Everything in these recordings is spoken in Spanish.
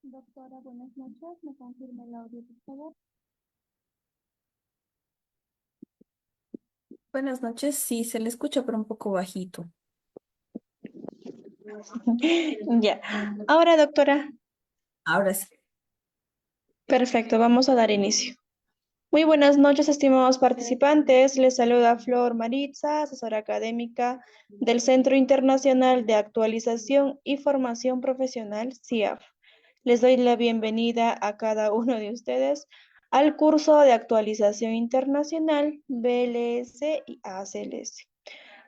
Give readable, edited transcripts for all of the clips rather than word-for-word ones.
Doctora, buenas noches. ¿Me confirma el audio, por favor? Buenas noches, sí, se le escucha pero un poco bajito. Ya. Ahora, doctora. Ahora sí. Perfecto, vamos a dar inicio. Muy buenas noches, estimados participantes. Les saluda Flor Maritza, asesora académica del Centro Internacional de Actualización y Formación Profesional, CIAF. Les doy la bienvenida a cada uno de ustedes al curso de actualización internacional BLS y ACLS.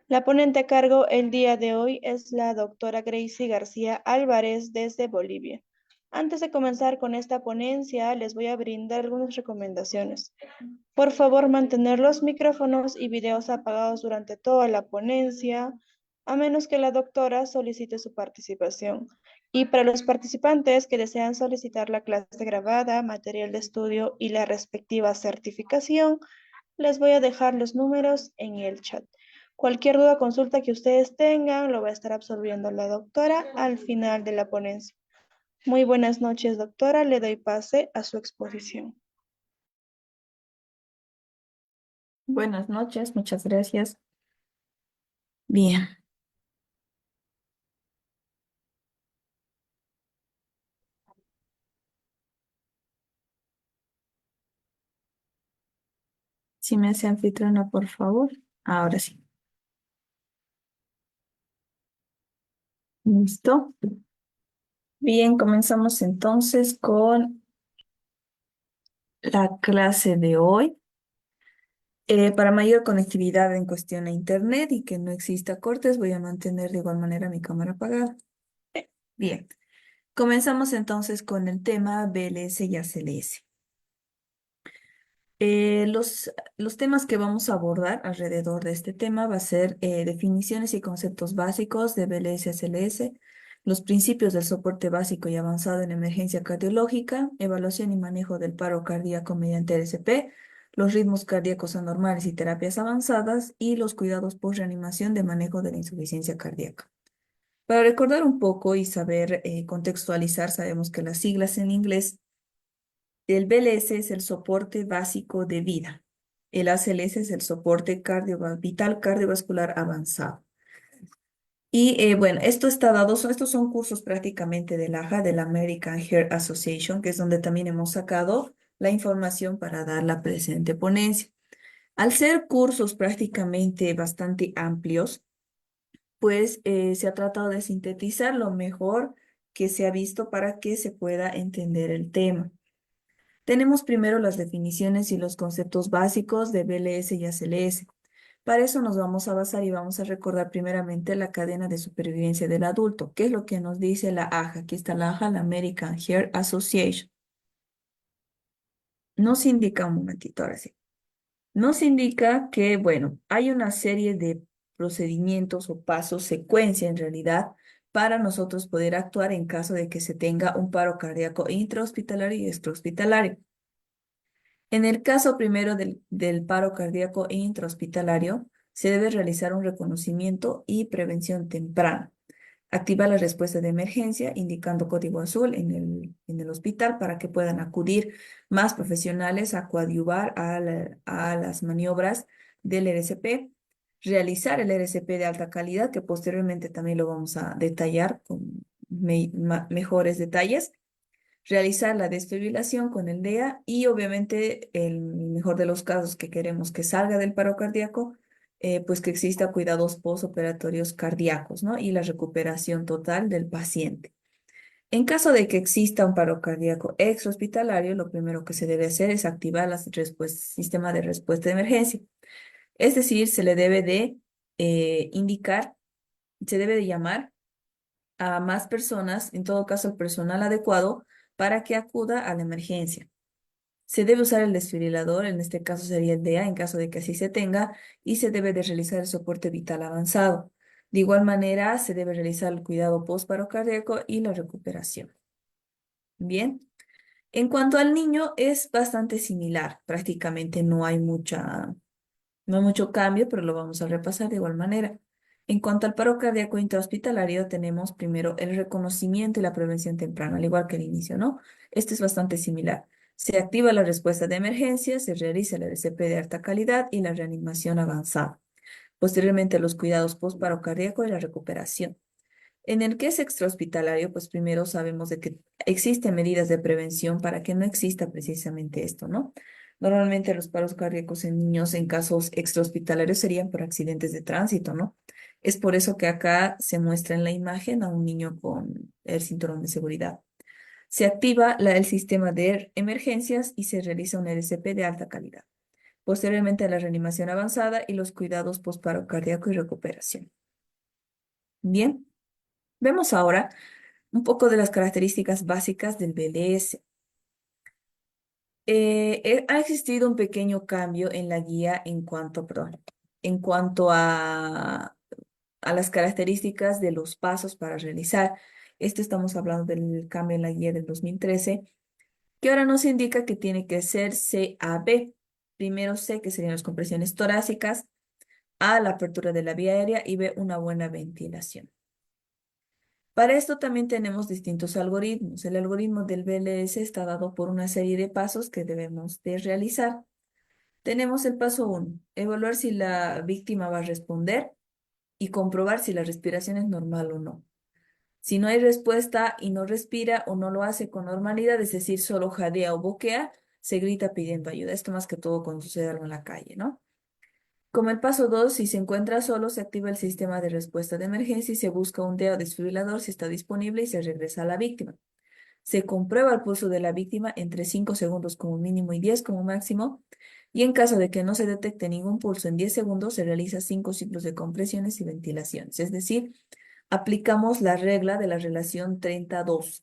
La ponente a cargo el día de hoy es la doctora Gracie García Álvarez desde Bolivia. Antes de comenzar con esta ponencia, les voy a brindar algunas recomendaciones. Por favor, mantener los micrófonos y videos apagados durante toda la ponencia, a menos que la doctora solicite su participación. Y para los participantes que desean solicitar la clase grabada, material de estudio y la respectiva certificación, les voy a dejar los números en el chat. Cualquier duda o consulta que ustedes tengan, lo va a estar absorbiendo la doctora al final de la ponencia. Muy buenas noches, doctora. Le doy pase a su exposición. Buenas noches, muchas gracias. Bien, si me hace anfitriona, por favor. Ahora sí. ¿Listo? Bien, comenzamos entonces con la clase de hoy. Para mayor conectividad en cuestión a Internet y que no exista cortes, voy a mantener de igual manera mi cámara apagada. Bien, comenzamos entonces con el tema BLS y ACLS. Los temas que vamos a abordar alrededor de este tema va a ser definiciones y conceptos básicos de BLS y ACLS, los principios del soporte básico y avanzado en emergencia cardiológica, evaluación y manejo del paro cardíaco mediante RCP, los ritmos cardíacos anormales y terapias avanzadas y los cuidados post reanimación de manejo de la insuficiencia cardíaca. Para recordar un poco y saber contextualizar, sabemos que las siglas en inglés el BLS es el soporte básico de vida. El ACLS es el soporte vital cardiovascular avanzado. Y bueno, esto está dado, estos son cursos prácticamente del AHA, de la American Heart Association, que es donde también hemos sacado la información para dar la presente ponencia. Al ser cursos prácticamente bastante amplios, pues se ha tratado de sintetizar lo mejor que se ha visto para que se pueda entender el tema. Tenemos primero las definiciones y los conceptos básicos de BLS y ACLS. Para eso nos vamos a basar y vamos a recordar primeramente la cadena de supervivencia del adulto. ¿Qué es lo que nos dice la AHA? Aquí está la AHA, la American Heart Association. Nos indica, un momentito ahora sí, nos indica que, bueno, hay una serie de procedimientos o pasos, secuencia en realidad, para nosotros poder actuar en caso de que se tenga un paro cardíaco intrahospitalario y extrahospitalario. En el caso primero del paro cardíaco intrahospitalario, se debe realizar un reconocimiento y prevención temprana. Activar la respuesta de emergencia indicando código azul en el hospital para que puedan acudir más profesionales a coadyuvar a las maniobras del RCP. Realizar el RCP de alta calidad, que posteriormente también lo vamos a detallar con mejores detalles, realizar la desfibrilación con el DEA y obviamente el mejor de los casos que queremos que salga del paro cardíaco, pues que exista cuidados postoperatorios cardíacos, ¿no? Y la recuperación total del paciente. En caso de que exista un paro cardíaco extrahospitalario, lo primero que se debe hacer es activar el sistema de respuesta de emergencia. Es decir, se le debe de indicar, se debe de llamar a más personas, en todo caso el personal adecuado, para que acuda a la emergencia. Se debe usar el desfibrilador, en este caso sería el DEA, en caso de que así se tenga, y se debe de realizar el soporte vital avanzado. De igual manera, se debe realizar el cuidado postparo cardíaco y la recuperación. Bien. En cuanto al niño, es bastante similar. Prácticamente no hay mucho cambio, pero lo vamos a repasar de igual manera. En cuanto al paro cardíaco intrahospitalario, tenemos primero el reconocimiento y la prevención temprana, al igual que el inicio, ¿no? Este es bastante similar. Se activa la respuesta de emergencia, se realiza el RCP de alta calidad y la reanimación avanzada. Posteriormente, los cuidados post-paro cardíaco y la recuperación. En el que es extrahospitalario, pues primero sabemos de que existen medidas de prevención para que no exista precisamente esto, ¿no? Normalmente los paros cardíacos en niños en casos extrahospitalarios serían por accidentes de tránsito, ¿no? Es por eso que acá se muestra en la imagen a un niño con el cinturón de seguridad. Se activa el sistema de emergencias y se realiza un RCP de alta calidad. Posteriormente la reanimación avanzada y los cuidados posparo cardíaco y recuperación. Bien, vemos ahora un poco de las características básicas del BLS. Ha existido un pequeño cambio en la guía en cuanto a las características de los pasos para realizar. Esto estamos hablando del cambio en la guía del 2013, que ahora nos indica que tiene que ser CAB. Primero C, que serían las compresiones torácicas, A, la apertura de la vía aérea y B, una buena ventilación. Para esto también tenemos distintos algoritmos. El algoritmo del BLS está dado por una serie de pasos que debemos de realizar. Tenemos el paso 1, evaluar si la víctima va a responder y comprobar si la respiración es normal o no. Si no hay respuesta y no respira o no lo hace con normalidad, es decir, solo jadea o boquea, se grita pidiendo ayuda. Esto más que todo cuando sucede algo en la calle, ¿no? Como el paso 2, si se encuentra solo, se activa el sistema de respuesta de emergencia y se busca un dedo desfibrilador si está disponible y se regresa a la víctima. Se comprueba el pulso de la víctima entre 5 segundos como mínimo y 10 como máximo. Y en caso de que no se detecte ningún pulso en 10 segundos, se realiza 5 ciclos de compresiones y ventilaciones. Es decir, aplicamos la regla de la relación 30-2.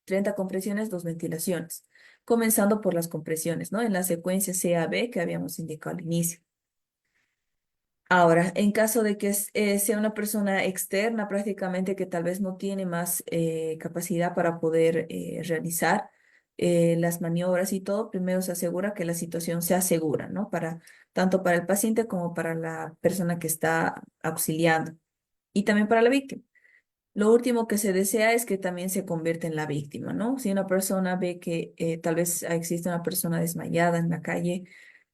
30 compresiones, 2 ventilaciones. Comenzando por las compresiones, ¿no? En la secuencia CAB que habíamos indicado al inicio. Ahora, en caso de que sea una persona externa prácticamente que tal vez no tiene más capacidad para poder realizar las maniobras y todo, primero se asegura que la situación sea segura, ¿no? Tanto para el paciente como para la persona que está auxiliando y también para la víctima. Lo último que se desea es que también se convierta en la víctima, ¿no? Si una persona ve que tal vez existe una persona desmayada en la calle,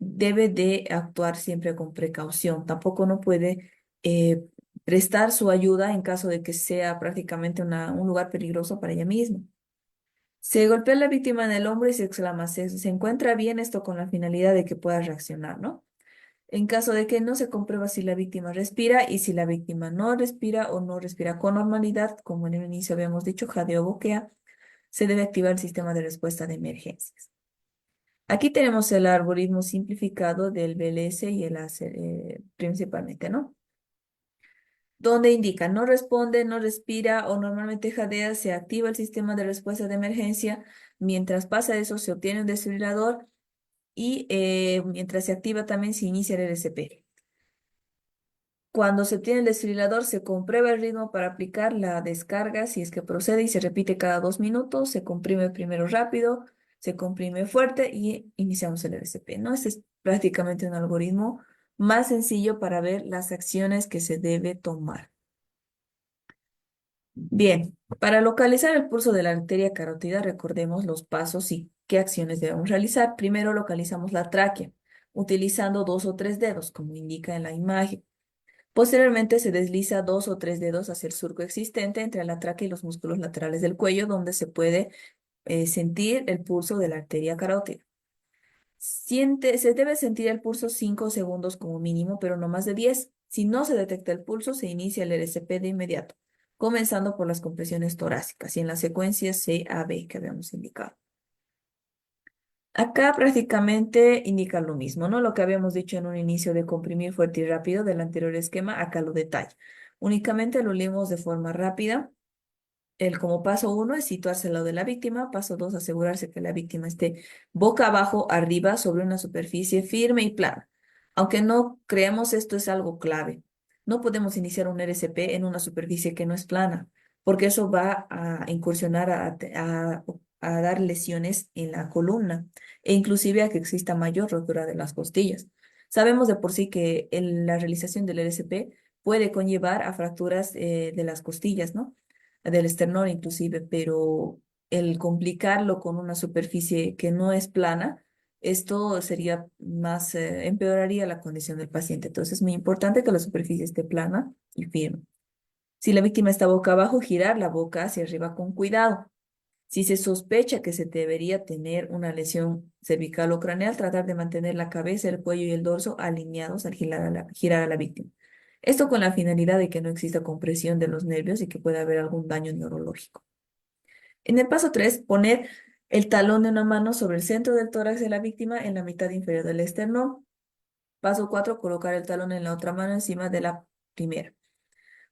debe de actuar siempre con precaución. Tampoco no puede eh, prestar su ayuda en caso de que sea prácticamente un lugar peligroso para ella misma. Se golpea a la víctima en el hombro y se exclama, se encuentra bien esto con la finalidad de que pueda reaccionar, ¿no? En caso de que no se comprueba si la víctima respira y si la víctima no respira o no respira con normalidad, como en el inicio habíamos dicho, jadeo o boquea, se debe activar el sistema de respuesta de emergencias. Aquí tenemos el algoritmo simplificado del BLS y el ACE, principalmente, ¿no? Donde indica no responde, no respira o normalmente jadea, se activa el sistema de respuesta de emergencia. Mientras pasa eso, se obtiene un desfibrilador y mientras se activa también se inicia el RCP. Cuando se obtiene el desfibrilador, se comprueba el ritmo para aplicar la descarga, si es que procede y se repite cada 2 minutos, se comprime primero rápido, se comprime fuerte y iniciamos el RCP, ¿no? Este es prácticamente un algoritmo más sencillo para ver las acciones que se debe tomar. Bien, para localizar el pulso de la arteria carótida, recordemos los pasos y qué acciones debemos realizar. Primero localizamos la tráquea, utilizando 2 o 3 dedos, como indica en la imagen. Posteriormente se desliza 2 o 3 dedos hacia el surco existente entre la tráquea y los músculos laterales del cuello, donde se puede sentir el pulso de la arteria carótida. Se debe sentir el pulso 5 segundos como mínimo, pero no más de 10. Si no se detecta el pulso, se inicia el RCP de inmediato, comenzando por las compresiones torácicas y en la secuencia CAB que habíamos indicado. Acá prácticamente indica lo mismo, ¿no? Lo que habíamos dicho en un inicio de comprimir fuerte y rápido del anterior esquema, acá lo detalla. Únicamente lo leemos de forma rápida. El como paso uno es situarse al lado de la víctima. Paso dos, asegurarse que la víctima esté boca abajo, arriba, sobre una superficie firme y plana. Aunque no creemos, esto es algo clave. No podemos iniciar un RCP en una superficie que no es plana, porque eso va a incursionar a dar lesiones en la columna e inclusive a que exista mayor rotura de las costillas. Sabemos de por sí que la realización del RCP puede conllevar a fracturas de las costillas, ¿no? Del esternón inclusive, pero el complicarlo con una superficie que no es plana, esto sería más, empeoraría la condición del paciente. Entonces es muy importante que la superficie esté plana y firme. Si la víctima está boca abajo, girar la boca hacia arriba con cuidado. Si se sospecha que se debería tener una lesión cervical o craneal, tratar de mantener la cabeza, el cuello y el dorso alineados al girar a la víctima. Esto con la finalidad de que no exista compresión de los nervios y que pueda haber algún daño neurológico. En el paso 3, poner el talón de una mano sobre el centro del tórax de la víctima en la mitad inferior del esternón. Paso 4, colocar el talón en la otra mano encima de la primera.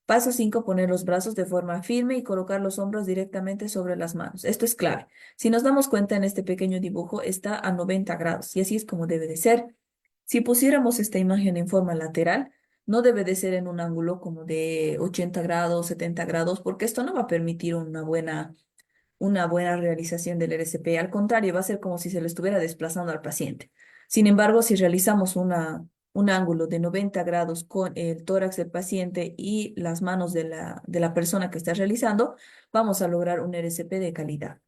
Paso 5, poner los brazos de forma firme y colocar los hombros directamente sobre las manos. Esto es clave. Si nos damos cuenta en este pequeño dibujo, está a 90 grados y así es como debe de ser. Si pusiéramos esta imagen en forma lateral, no debe de ser en un ángulo como de 80 grados, 70 grados, porque esto no va a permitir una buena realización del RCP. Al contrario, va a ser como si se le estuviera desplazando al paciente. Sin embargo, si realizamos un ángulo de 90 grados con el tórax del paciente y las manos de la persona que está realizando, vamos a lograr un RCP de calidad.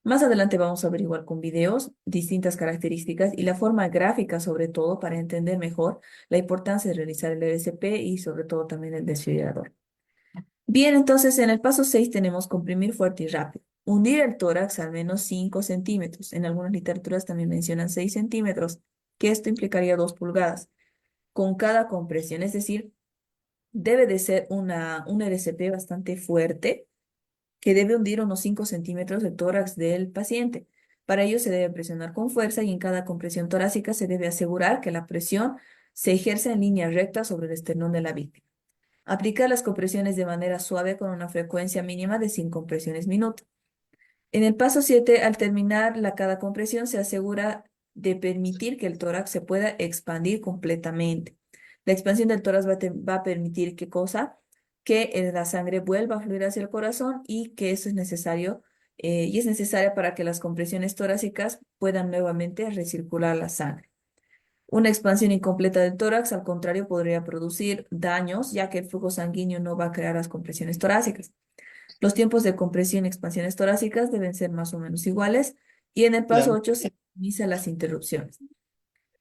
Más adelante vamos a averiguar con videos distintas características y la forma gráfica, sobre todo, para entender mejor la importancia de realizar el RCP y sobre todo también el desfibrilador. Bien, entonces en el paso 6 tenemos comprimir fuerte y rápido. Hundir el tórax al menos 5 centímetros. En algunas literaturas también mencionan 6 centímetros, que esto implicaría 2 pulgadas con cada compresión. Es decir, debe de ser un RCP bastante fuerte que debe hundir unos 5 centímetros el tórax del paciente. Para ello se debe presionar con fuerza y en cada compresión torácica se debe asegurar que la presión se ejerce en línea recta sobre el esternón de la víctima. Aplicar las compresiones de manera suave con una frecuencia mínima de 5 compresiones minuto. En el paso 7, al terminar cada compresión, se asegura de permitir que el tórax se pueda expandir completamente. La expansión del tórax va a permitir ¿qué cosa? Que la sangre vuelva a fluir hacia el corazón y que eso es necesario y es necesaria para que las compresiones torácicas puedan nuevamente recircular la sangre. Una expansión incompleta del tórax, al contrario, podría producir daños, ya que el flujo sanguíneo no va a crear las compresiones torácicas. Los tiempos de compresión y expansiones torácicas deben ser más o menos iguales y en el paso Claro. 8 se minimiza las interrupciones.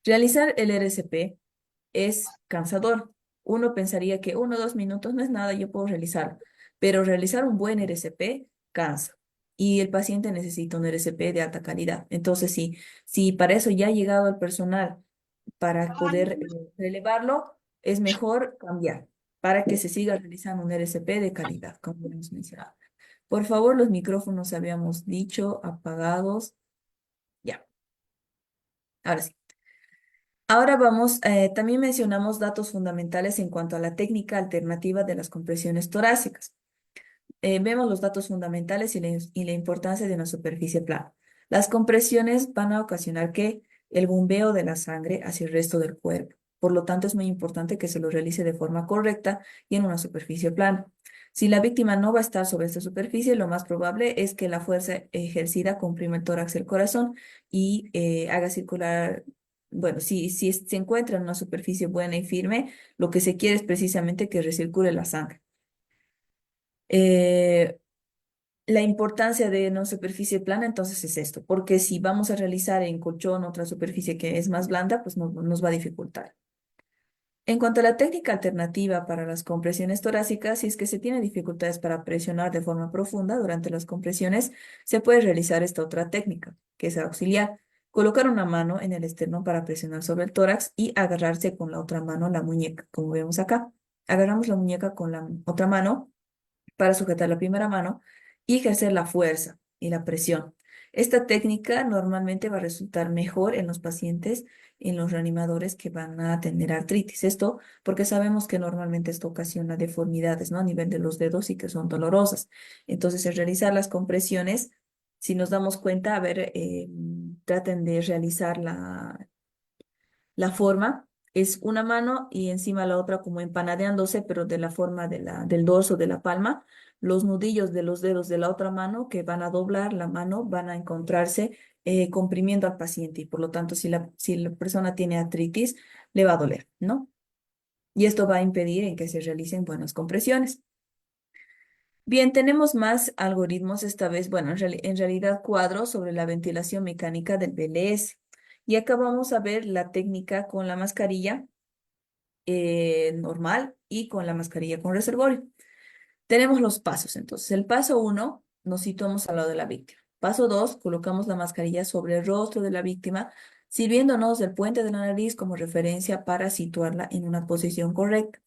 Realizar el RCP es cansador. Uno pensaría que 1 o 2 minutos no es nada, yo puedo realizarlo, pero realizar un buen RCP cansa y el paciente necesita un RCP de alta calidad. Entonces, si para eso ya ha llegado el personal para poder relevarlo, es mejor cambiar para que se siga realizando un RCP de calidad, como hemos mencionado. Por favor, los micrófonos habíamos dicho apagados. Ya, ahora sí. Ahora vamos, también mencionamos datos fundamentales en cuanto a la técnica alternativa de las compresiones torácicas. Vemos los datos fundamentales y la importancia de una superficie plana. Las compresiones van a ocasionar que el bombeo de la sangre hacia el resto del cuerpo. Por lo tanto, es muy importante que se lo realice de forma correcta y en una superficie plana. Si la víctima no va a estar sobre esta superficie, lo más probable es que la fuerza ejercida comprima el tórax y el corazón y haga circular, bueno, si se encuentra en una superficie buena y firme, lo que se quiere es precisamente que recircule la sangre. Eh, la importancia de una superficie plana, entonces es esto, porque si vamos a realizar en colchón otra superficie que es más blanda, pues nos va a dificultar. En cuanto a la técnica alternativa para las compresiones torácicas, si es que se tiene dificultades para presionar de forma profunda durante las compresiones, se puede realizar esta otra técnica, que es auxiliar. Colocar una mano en el esternón para presionar sobre el tórax y agarrarse con la otra mano la muñeca, como vemos acá. Agarramos la muñeca con la otra mano para sujetar la primera mano y ejercer la fuerza y la presión. Esta técnica normalmente va a resultar mejor en los pacientes, en los reanimadores que van a tener artritis. Esto porque sabemos que normalmente esto ocasiona deformidades, ¿no? A nivel de los dedos y que son dolorosas. Entonces, al realizar las compresiones, si nos damos cuenta, a ver, traten de realizar la forma. Es una mano y encima la otra como empanadeándose, pero de la forma del dorso de la palma. Los nudillos de los dedos de la otra mano que van a doblar la mano van a encontrarse comprimiendo al paciente y por lo tanto si la persona tiene artritis le va a doler, ¿no? Y esto va a impedir en que se realicen buenas compresiones. Bien, tenemos más algoritmos esta vez, bueno, en realidad cuadros sobre la ventilación mecánica del BLS. Y acá vamos a ver la técnica con la mascarilla normal y con la mascarilla con reservorio. Tenemos los pasos, entonces. El paso uno, nos situamos al lado de la víctima. Paso dos, colocamos la mascarilla sobre el rostro de la víctima, sirviéndonos del puente de la nariz como referencia para situarla en una posición correcta.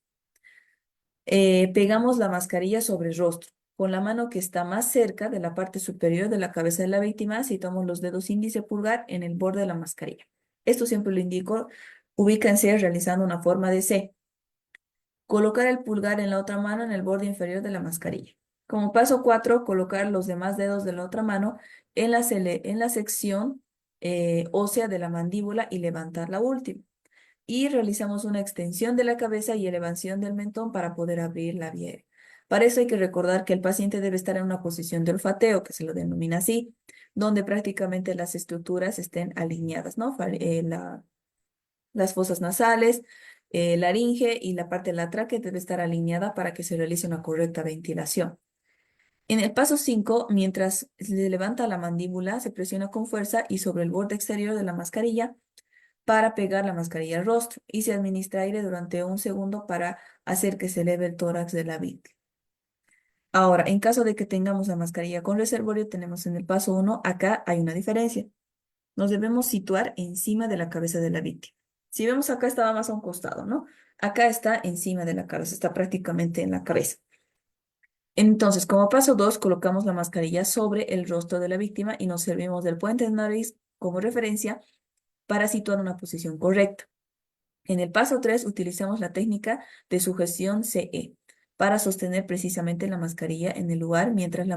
Pegamos la mascarilla sobre el rostro. Con la mano que está más cerca de la parte superior de la cabeza de la víctima, situamos los dedos índice y pulgar en el borde de la mascarilla. Esto siempre lo indico, ubíquense realizando una forma de C. Colocar el pulgar en la otra mano en el borde inferior de la mascarilla. Como paso 4, colocar los demás dedos de la otra mano en la sección ósea de la mandíbula y levantar la última. Y realizamos una extensión de la cabeza y elevación del mentón para poder abrir la vía aérea. Para eso hay que recordar que el paciente debe estar en una posición de olfateo, que se lo denomina así, donde prácticamente las estructuras estén alineadas, ¿no? Las fosas nasales, laringe y la parte de la tráquea debe estar alineada para que se realice una correcta ventilación. En el paso 5, mientras se levanta la mandíbula, se presiona con fuerza y sobre el borde exterior de la mascarilla para pegar la mascarilla al rostro y se administra aire durante un segundo para hacer que se eleve el tórax de la víctima. Ahora, en caso de que tengamos la mascarilla con reservorio, tenemos en el paso 1, acá hay una diferencia. Nos debemos situar encima de la cabeza de la víctima. Si vemos acá estaba más a un costado, ¿no? Acá está encima de la cabeza, está prácticamente en la cabeza. Entonces, como paso 2, colocamos la mascarilla sobre el rostro de la víctima y nos servimos del puente de nariz como referencia para situar una posición correcta. En el paso 3 utilizamos la técnica de sugestión CE para sostener precisamente la mascarilla en el lugar mientras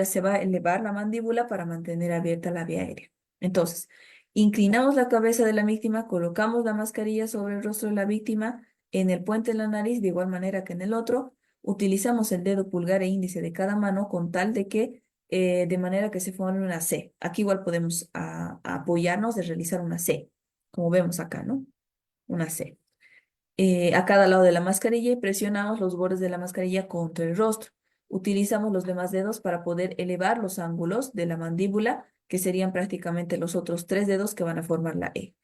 se va a elevar la mandíbula para mantener abierta la vía aérea. Entonces, inclinamos la cabeza de la víctima, colocamos la mascarilla sobre el rostro de la víctima en el puente de la nariz, de igual manera que en el otro. Utilizamos el dedo pulgar e índice de cada mano con tal de que, de manera que se forme una C. Aquí igual podemos apoyarnos de realizar una C, como vemos acá, ¿no? Una C. A cada lado de la mascarilla y presionamos los bordes de la mascarilla contra el rostro. Utilizamos los demás dedos para poder elevar los ángulos de la mandíbula, que serían prácticamente los otros tres dedos que van a formar la E.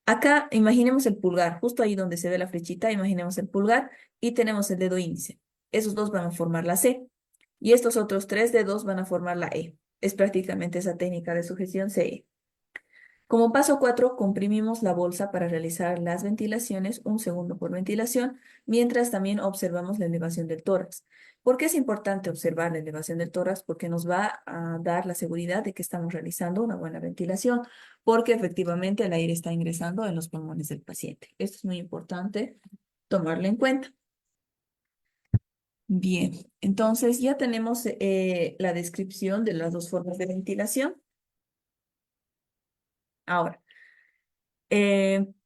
Acá imaginemos el pulgar, justo ahí donde se ve la flechita, imaginemos el pulgar y tenemos el dedo índice. Esos dos van a formar la C y estos otros tres dedos van a formar la E. Es prácticamente esa técnica de sujeción CE. Como paso 4, comprimimos la bolsa para realizar las ventilaciones, un segundo por ventilación, mientras también observamos la elevación del tórax. ¿Por qué es importante observar la elevación del tórax? Porque nos va a dar la seguridad de que estamos realizando una buena ventilación, porque efectivamente el aire está ingresando en los pulmones del paciente. Esto es muy importante tomarlo en cuenta. Bien, entonces ya tenemos la descripción de las dos formas de ventilación. Ahora,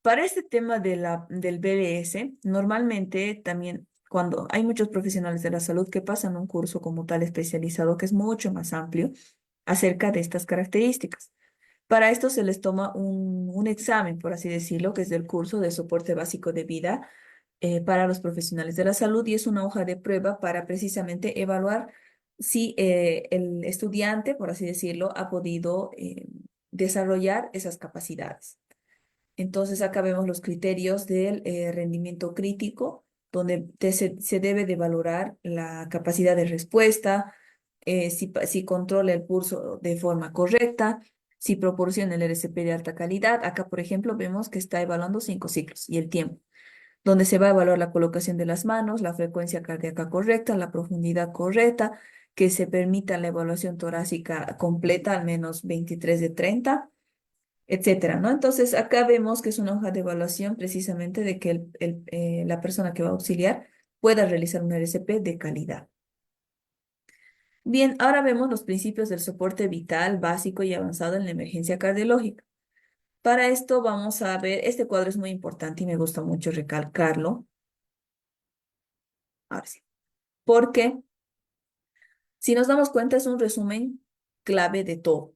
para este tema del BLS, normalmente también cuando hay muchos profesionales de la salud que pasan un curso como tal especializado que es mucho más amplio acerca de estas características. Para esto se les toma un examen, por así decirlo, que es del curso de soporte básico de vida para los profesionales de la salud y es una hoja de prueba para precisamente evaluar si el estudiante, por así decirlo, ha podido desarrollar esas capacidades. Entonces acá vemos los criterios del rendimiento crítico, donde se debe de valorar la capacidad de respuesta, si controla el pulso de forma correcta, si proporciona el RCP de alta calidad. Acá, por ejemplo, vemos que está evaluando 5 ciclos y el tiempo. donde se va a evaluar la colocación de las manos, la frecuencia cardíaca correcta, la profundidad correcta, que se permita la evaluación torácica completa, al menos 23 de 30, etcétera, ¿no? Entonces, acá vemos que es una hoja de evaluación precisamente de que la persona que va a auxiliar pueda realizar un RCP de calidad. Bien, ahora vemos los principios del soporte vital básico y avanzado en la emergencia cardiológica. Para esto vamos a ver, este cuadro es muy importante y me gusta mucho recalcarlo. Ahora sí. Porque si nos damos cuenta es un resumen clave de todo.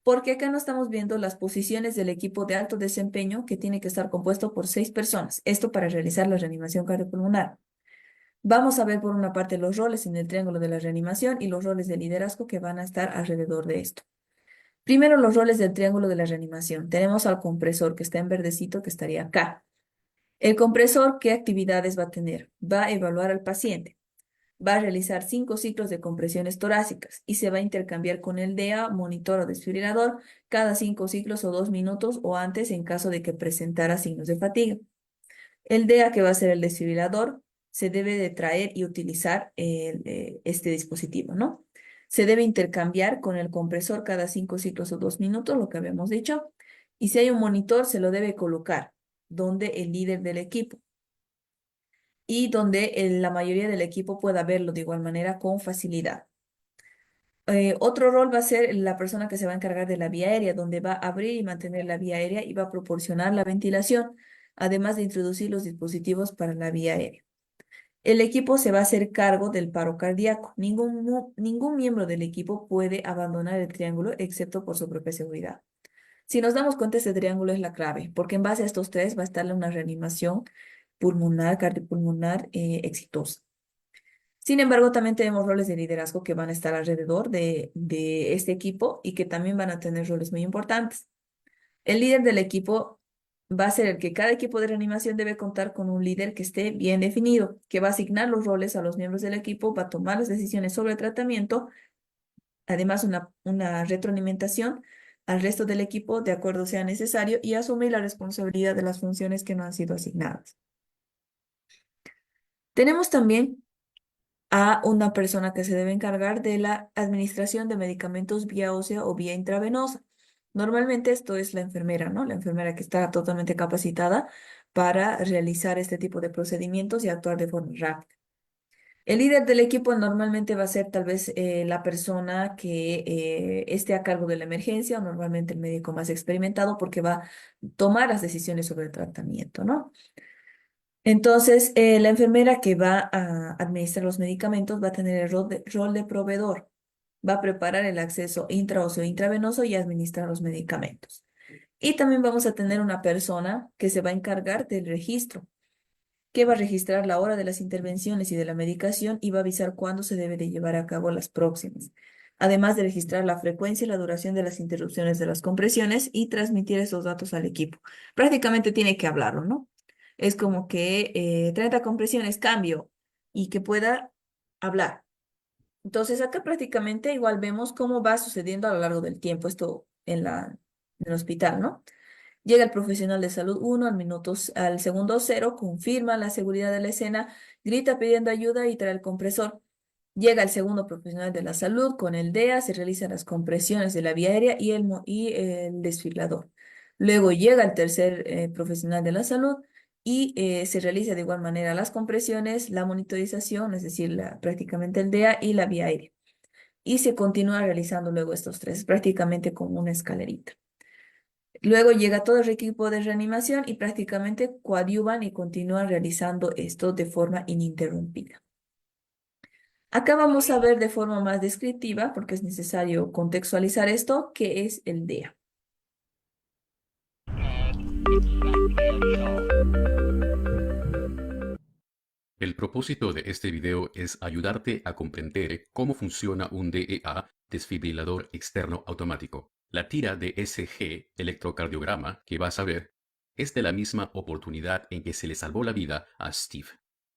Porque acá no estamos viendo las posiciones del equipo de alto desempeño que tiene que estar compuesto por 6 personas. Esto para realizar la reanimación cardiopulmonar. Vamos a ver por una parte los roles en el triángulo de la reanimación y los roles de liderazgo que van a estar alrededor de esto. Primero, los roles del triángulo de la reanimación. Tenemos al compresor que está en verdecito, que estaría acá. El compresor, ¿qué actividades va a tener? Va a evaluar al paciente. Va a realizar 5 ciclos de compresiones torácicas y se va a intercambiar con el DEA, monitor o desfibrilador, cada 5 ciclos o 2 minutos o antes en caso de que presentara signos de fatiga. El DEA, que va a ser el desfibrilador, se debe de traer y utilizar este dispositivo, ¿no? Se debe intercambiar con el compresor cada 5 ciclos o 2 minutos, lo que habíamos dicho. Y si hay un monitor, se lo debe colocar donde el líder del equipo y donde la mayoría del equipo pueda verlo de igual manera con facilidad. Otro rol va a ser la persona que se va a encargar de la vía aérea, donde va a abrir y mantener la vía aérea y va a proporcionar la ventilación, además de introducir los dispositivos para la vía aérea. El equipo se va a hacer cargo del paro cardíaco. Ningún miembro del equipo puede abandonar el triángulo excepto por su propia seguridad. Si nos damos cuenta, este triángulo es la clave, porque en base a estos tres va a estar una reanimación pulmonar, cardiopulmonar exitosa. Sin embargo, también tenemos roles de liderazgo que van a estar alrededor de este equipo y que también van a tener roles muy importantes. El líder del equipo va a ser el que cada equipo de reanimación debe contar con un líder que esté bien definido, que va a asignar los roles a los miembros del equipo, va a tomar las decisiones sobre el tratamiento, además una retroalimentación al resto del equipo de acuerdo sea necesario y asumir la responsabilidad de las funciones que no han sido asignadas. Tenemos también a una persona que se debe encargar de la administración de medicamentos vía ósea o vía intravenosa. Normalmente esto es la enfermera, ¿no? La enfermera que está totalmente capacitada para realizar este tipo de procedimientos y actuar de forma rápida. El líder del equipo normalmente va a ser tal vez la persona que esté a cargo de la emergencia, o normalmente el médico más experimentado porque va a tomar las decisiones sobre el tratamiento, ¿no? Entonces, la enfermera que va a administrar los medicamentos va a tener el rol de proveedor. Va a preparar el acceso intraóseo e intravenoso y administrar los medicamentos. Y también vamos a tener una persona que se va a encargar del registro, que va a registrar la hora de las intervenciones y de la medicación y va a avisar cuándo se debe de llevar a cabo las próximas. Además de registrar la frecuencia y la duración de las interrupciones de las compresiones y transmitir esos datos al equipo. Prácticamente tiene que hablarlo, ¿no? Es como que 30 compresiones, cambio, y que pueda hablar. Entonces, acá prácticamente igual vemos cómo va sucediendo a lo largo del tiempo esto en el hospital, ¿no? Llega el profesional de salud 1 al segundo 0, confirma la seguridad de la escena, grita pidiendo ayuda y trae el compresor. Llega el segundo profesional de la salud con el DEA, se realizan las compresiones de la vía aérea y el desfibrilador. Luego llega el tercer profesional de la salud y se realiza de igual manera las compresiones, la monitorización, es decir, prácticamente el DEA y la vía aérea. Y se continúa realizando luego estos tres, prácticamente como una escalerita. Luego llega todo el equipo de reanimación y prácticamente coadyuvan y continúan realizando esto de forma ininterrumpida. Acá vamos a ver de forma más descriptiva, porque es necesario contextualizar esto, qué es el DEA. El propósito de este video es ayudarte a comprender cómo funciona un DEA, desfibrilador externo automático. La tira de ECG, electrocardiograma, que vas a ver, es de la misma oportunidad en que se le salvó la vida a Steve,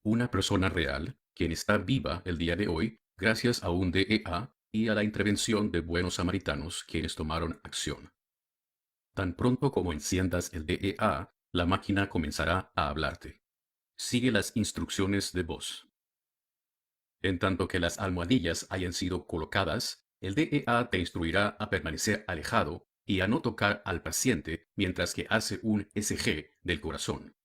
una persona real, quien está viva el día de hoy gracias a un DEA y a la intervención de buenos samaritanos quienes tomaron acción. Tan pronto como enciendas el DEA, la máquina comenzará a hablarte. Sigue las instrucciones de voz. En tanto que las almohadillas hayan sido colocadas, el DEA te instruirá a permanecer alejado y a no tocar al paciente mientras que hace un ECG del corazón.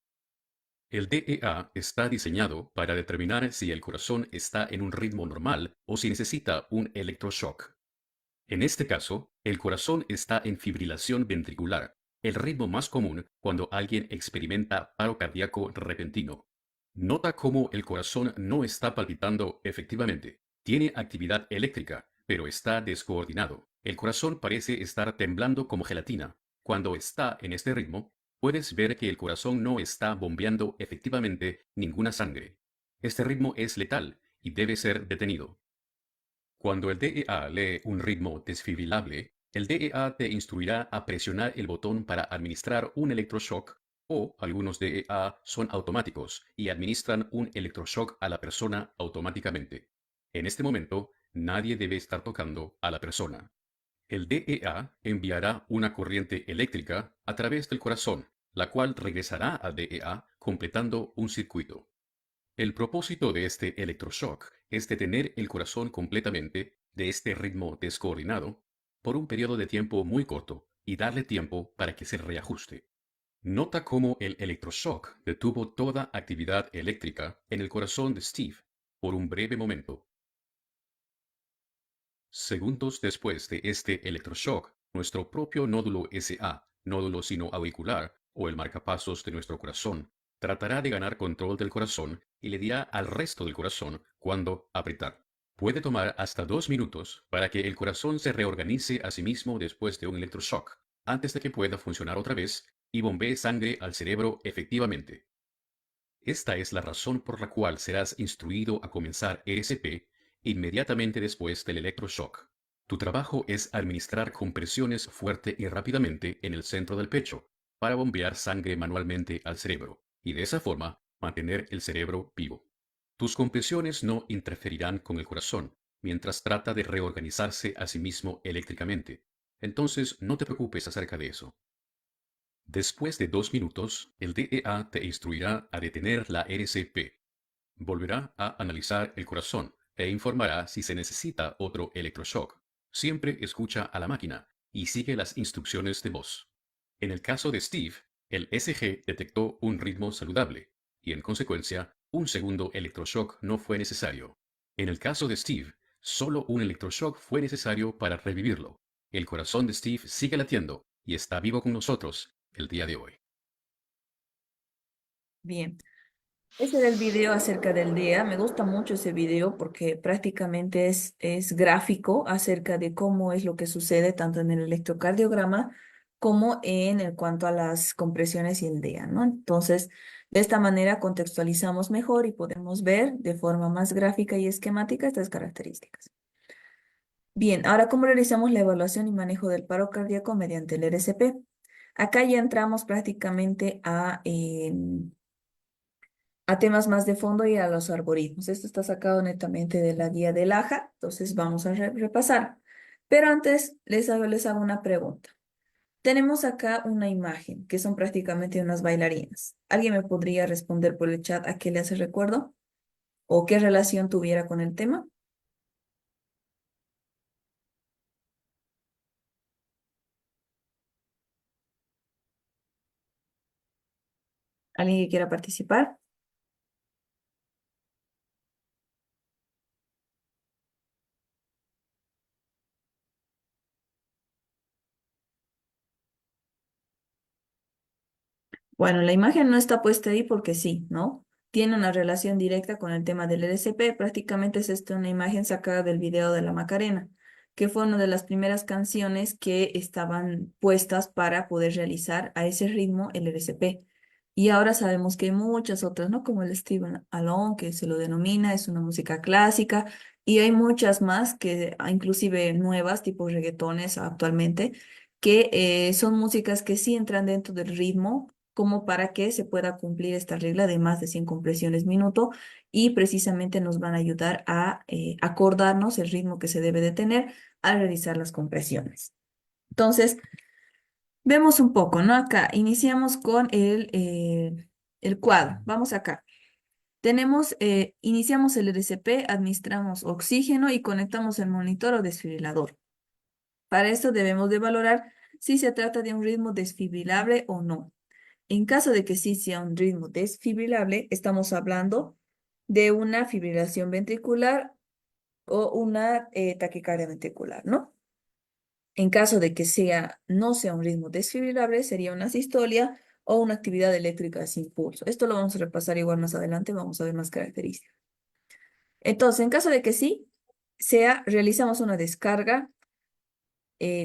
El DEA está diseñado para determinar si el corazón está en un ritmo normal o si necesita un electroshock. En este caso, el corazón está en fibrilación ventricular, el ritmo más común cuando alguien experimenta paro cardíaco repentino. Nota cómo el corazón no está palpitando efectivamente. Tiene actividad eléctrica, pero está descoordinado. El corazón parece estar temblando como gelatina. Cuando está en este ritmo, puedes ver que el corazón no está bombeando efectivamente ninguna sangre. Este ritmo es letal y debe ser detenido. Cuando el DEA lee un ritmo desfibrilable, el DEA te instruirá a presionar el botón para administrar un electroshock, o algunos DEA son automáticos y administran un electroshock a la persona automáticamente. En este momento, nadie debe estar tocando a la persona. El DEA enviará una corriente eléctrica a través del corazón, la cual regresará al DEA completando un circuito. El propósito de este electroshock es detener el corazón completamente de este ritmo descoordinado por un periodo de tiempo muy corto y darle tiempo para que se reajuste. Nota cómo el electroshock detuvo toda actividad eléctrica en el corazón de Steve por un breve momento. Segundos después de este electroshock, nuestro propio nódulo SA, nódulo sinoauricular o el marcapasos de nuestro corazón, tratará de ganar control del corazón y le dirá al resto del corazón cuándo apretar. Puede tomar hasta 2 minutos para que el corazón se reorganice a sí mismo después de un electroshock, antes de que pueda funcionar otra vez y bombee sangre al cerebro efectivamente. Esta es la razón por la cual serás instruido a comenzar ESP inmediatamente después del electroshock. Tu trabajo es administrar compresiones fuerte y rápidamente en el centro del pecho para bombear sangre manualmente al cerebro y de esa forma mantener el cerebro vivo. Tus compresiones no interferirán con el corazón mientras trata de reorganizarse a sí mismo eléctricamente. Entonces no te preocupes acerca de eso. Después de 2 minutos, el DEA te instruirá a detener la RCP. Volverá a analizar el corazón e informará si se necesita otro electroshock. Siempre escucha a la máquina y sigue las instrucciones de voz. En el caso de Steve, el SG detectó un ritmo saludable y en consecuencia, un segundo electroshock no fue necesario. En el caso de Steve, solo un electroshock fue necesario para revivirlo. El corazón de Steve sigue latiendo y está vivo con nosotros el día de hoy. Bien, ese era el video acerca del DEA. Me gusta mucho ese video porque prácticamente es gráfico acerca de cómo es lo que sucede tanto en el electrocardiograma como en el cuanto a las compresiones y el DEA, ¿no? Entonces, de esta manera contextualizamos mejor y podemos ver de forma más gráfica y esquemática estas características. Bien, ahora cómo realizamos la evaluación y manejo del paro cardíaco mediante el RCP. Acá ya entramos prácticamente a temas más de fondo y a los algoritmos. Esto está sacado netamente de la guía del AJA, entonces vamos a repasar. Pero antes les hago una pregunta. Tenemos acá una imagen, que son prácticamente unas bailarinas. ¿Alguien me podría responder por el chat a qué le hace recuerdo? ¿O qué relación tuviera con el tema? ¿Alguien que quiera participar? Bueno, la imagen no está puesta ahí porque sí, ¿no? Tiene una relación directa con el tema del LSP. Prácticamente es una imagen sacada del video de la Macarena, que fue una de las primeras canciones que estaban puestas para poder realizar a ese ritmo el LSP. Y ahora sabemos que hay muchas otras, ¿no? Como el Steven Alone, que se lo denomina, es una música clásica, y hay muchas más que, inclusive nuevas, tipo reggaetones actualmente, que son músicas que sí entran dentro del ritmo como para que se pueda cumplir esta regla de más de 100 compresiones minuto y precisamente nos van a ayudar a acordarnos el ritmo que se debe de tener al realizar las compresiones. Entonces, vemos un poco, ¿no? Acá iniciamos con el cuadro. Vamos acá. Iniciamos el RCP, administramos oxígeno y conectamos el monitor o desfibrilador. Para esto debemos de valorar si se trata de un ritmo desfibrilable o no. En caso de que sí sea un ritmo desfibrilable, estamos hablando de una fibrilación ventricular o una taquicardia ventricular, ¿no? En caso de que no sea un ritmo desfibrilable, sería una sistolia o una actividad eléctrica sin pulso. Esto lo vamos a repasar igual más adelante, vamos a ver más características. Entonces, en caso de que sí realizamos una descarga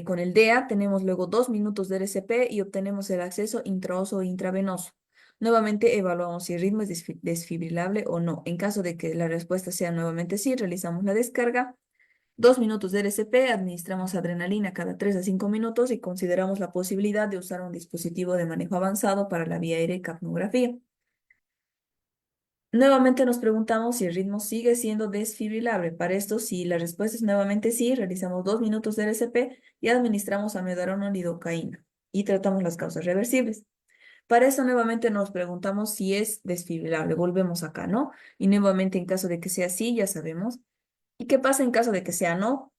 con el DEA, tenemos luego 2 minutos de RCP y obtenemos el acceso intraoso o intravenoso. Nuevamente evaluamos si el ritmo es desfibrilable o no. En caso de que la respuesta sea nuevamente sí, realizamos la descarga. 2 minutos de RCP, administramos adrenalina cada 3 a 5 minutos y consideramos la posibilidad de usar un dispositivo de manejo avanzado para la vía aérea y capnografía. Nuevamente nos preguntamos si el ritmo sigue siendo desfibrilable. Para esto, si la respuesta es nuevamente sí, realizamos 2 minutos de RCP y administramos amiodarona o lidocaína y tratamos las causas reversibles. Para eso nuevamente nos preguntamos si es desfibrilable. Volvemos acá, ¿no? Y nuevamente en caso de que sea sí, ya sabemos. ¿Y qué pasa en caso de que sea no?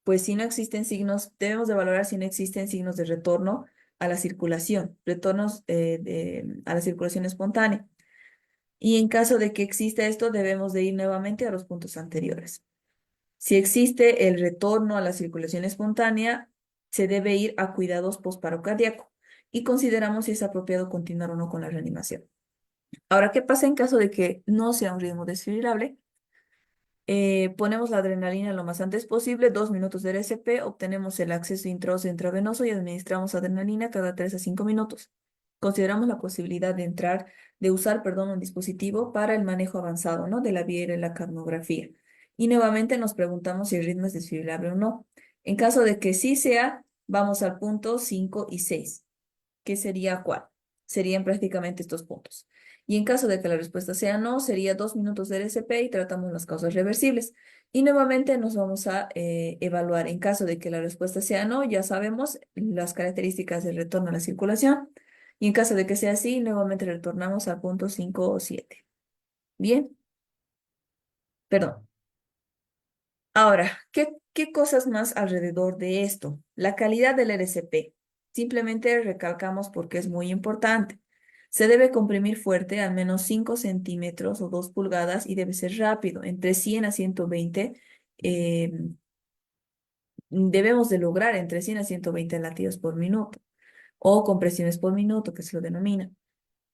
Pues si no existen signos, debemos de valorar si no existen signos de retorno a la circulación, retornos a la circulación espontánea. Y en caso de que exista esto, debemos de ir nuevamente a los puntos anteriores. Si existe el retorno a la circulación espontánea, se debe ir a cuidados postparo cardíaco y consideramos si es apropiado continuar o no con la reanimación. Ahora, ¿qué pasa en caso de que no sea un ritmo desfibrilable? Ponemos la adrenalina lo más antes posible, 2 minutos de RCP, obtenemos el acceso intraoso e intravenoso y administramos adrenalina cada 3 a 5 minutos. Consideramos la posibilidad de usar, perdón, un dispositivo para el manejo avanzado, ¿no? De la vía aérea y la capnografía. Y nuevamente nos preguntamos si el ritmo es desfibrilable o no. En caso de que sí sea, vamos al punto 5 y 6. ¿Qué sería cuál? Serían prácticamente estos puntos. Y en caso de que la respuesta sea no, sería 2 minutos de RCP y tratamos las causas reversibles. Y nuevamente nos vamos a evaluar. En caso de que la respuesta sea no, ya sabemos las características del retorno a la circulación. Y en caso de que sea sí, nuevamente retornamos al punto 5 o 7. Bien, perdón. Ahora, ¿qué cosas más alrededor de esto? La calidad del RCP. Simplemente recalcamos porque es muy importante. Se debe comprimir fuerte, al menos 5 centímetros o 2 pulgadas, y debe ser rápido, entre 100 a 120. eh, Debemos de lograr entre 100 a 120 latidos por minuto o compresiones por minuto, que se lo denomina.